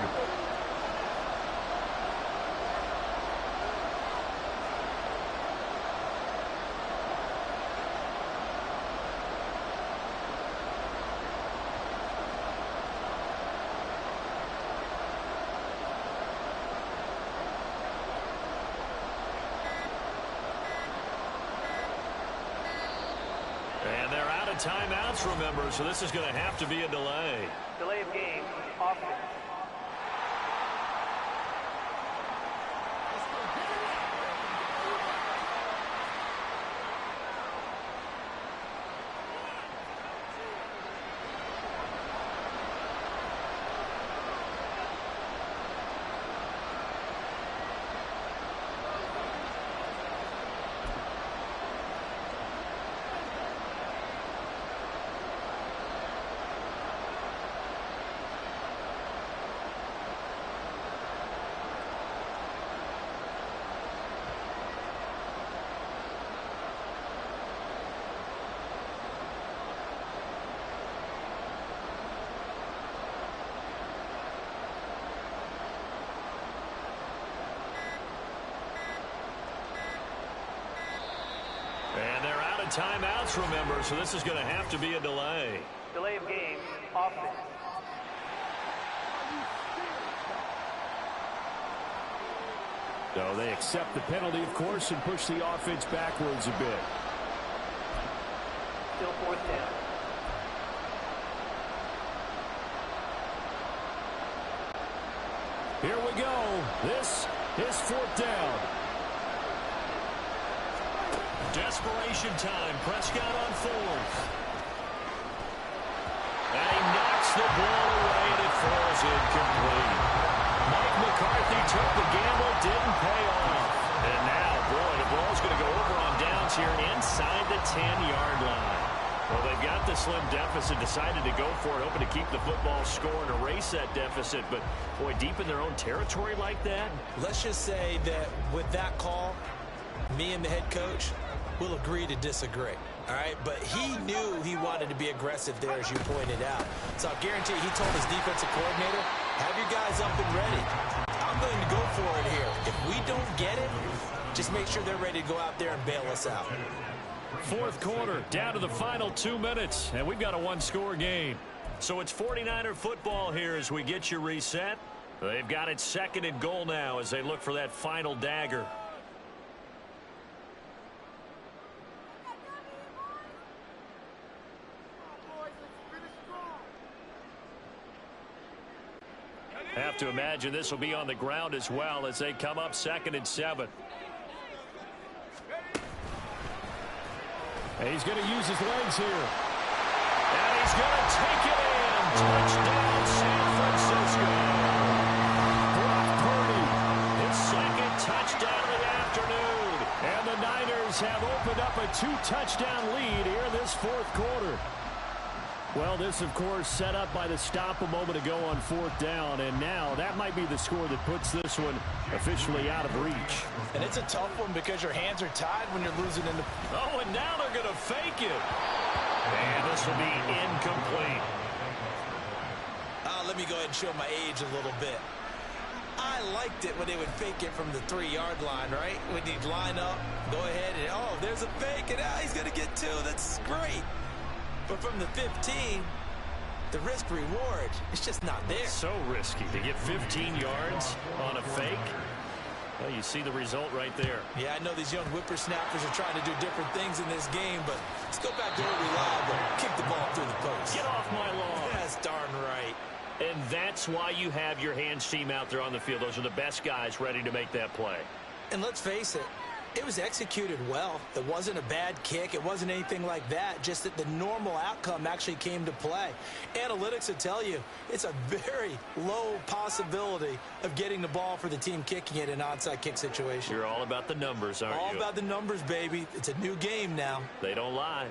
And they're out of timeouts, remember, so this is going to have to be a delay.
Delay of game. Offense.
of timeouts, remember, so this is going to have to be a delay.
Delay of game, offense.
So they accept the penalty, of course, and push the offense backwards a bit.
Still fourth down.
Here we go. This is fourth down.
Desperation time. Prescott on fourth. And he knocks the ball away, and it falls incomplete. Mike McCarthy took the gamble, didn't pay off. And now, boy, the ball's going to go over on downs here inside the 10-yard line. Well, they've got the slim deficit, decided to go for it, hoping to keep the football score and erase that deficit. But, boy, deep in their own territory like that.
Let's just say that with that call, me and the head coach will agree to disagree. All right, but he knew he wanted to be aggressive there, as you pointed out. So I guarantee he told his defensive coordinator, have your guys up and ready. I'm going to go for it here. If we don't get it, just make sure they're ready to go out there and bail us out.
Fourth quarter, down to the final 2 minutes, and we've got a one-score game.
So it's 49er football here as we get you reset. They've got it second and goal now as they look for that final dagger. Have to imagine this will be on the ground as well as they come up 2nd and 7.
And he's going to use his legs here.
And he's going to take it in. Touchdown, San Francisco. Brock Purdy, his second touchdown of the afternoon.
And the Niners have opened up a 2-touchdown lead here in this fourth quarter. Well, this, of course, set up by the stop a moment ago on fourth down, and now that might be the score that puts this one officially out of reach.
And it's a tough one because your hands are tied when you're losing in the...
Oh, and now they're going to fake it. And this will be incomplete.
Let me go ahead and show my age a little bit. I liked it when they would fake it from the 3-yard line, right? When you'd line up, go ahead, and, oh, there's a fake, and he's going to get 2. That's great. But from the 15, the risk-reward, it's just not there.
So risky to get 15 yards on a fake. Well, you see the result right there.
Yeah, I know these young whippersnappers are trying to do different things in this game, but let's go back to what we love, kick the ball through the post.
Get off my lawn.
That's darn right.
And that's why you have your hands team out there on the field. Those are the best guys ready to make that play.
And let's face it, it was executed well. It wasn't a bad kick. It wasn't anything like that. Just that the normal outcome actually came to play. Analytics will tell you it's a very low possibility of getting the ball for the team kicking it in an onside kick situation.
You're all about the numbers, aren't you?
All about the numbers, baby. It's a new game now.
They don't lie.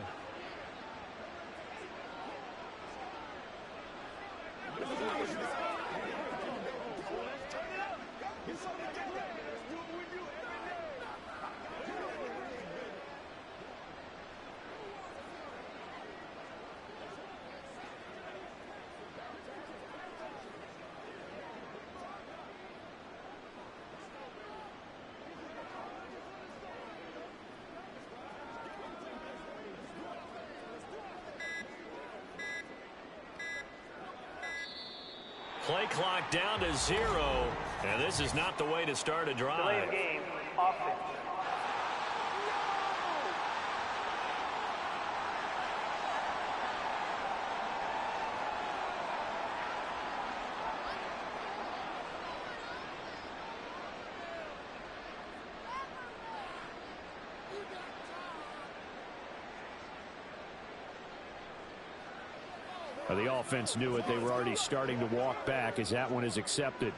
Play clock down to 0, and this is not the way to start a drive.
Delay of game, offense.
The offense knew it. They were already starting to walk back as that one is accepted.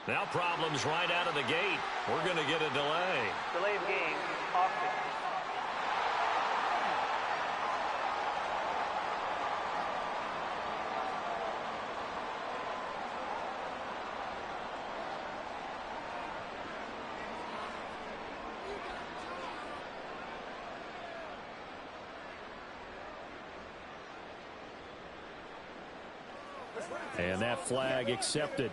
Now problems right out of the gate. We're going to get a delay.
Delay of game, offense.
And that flag accepted.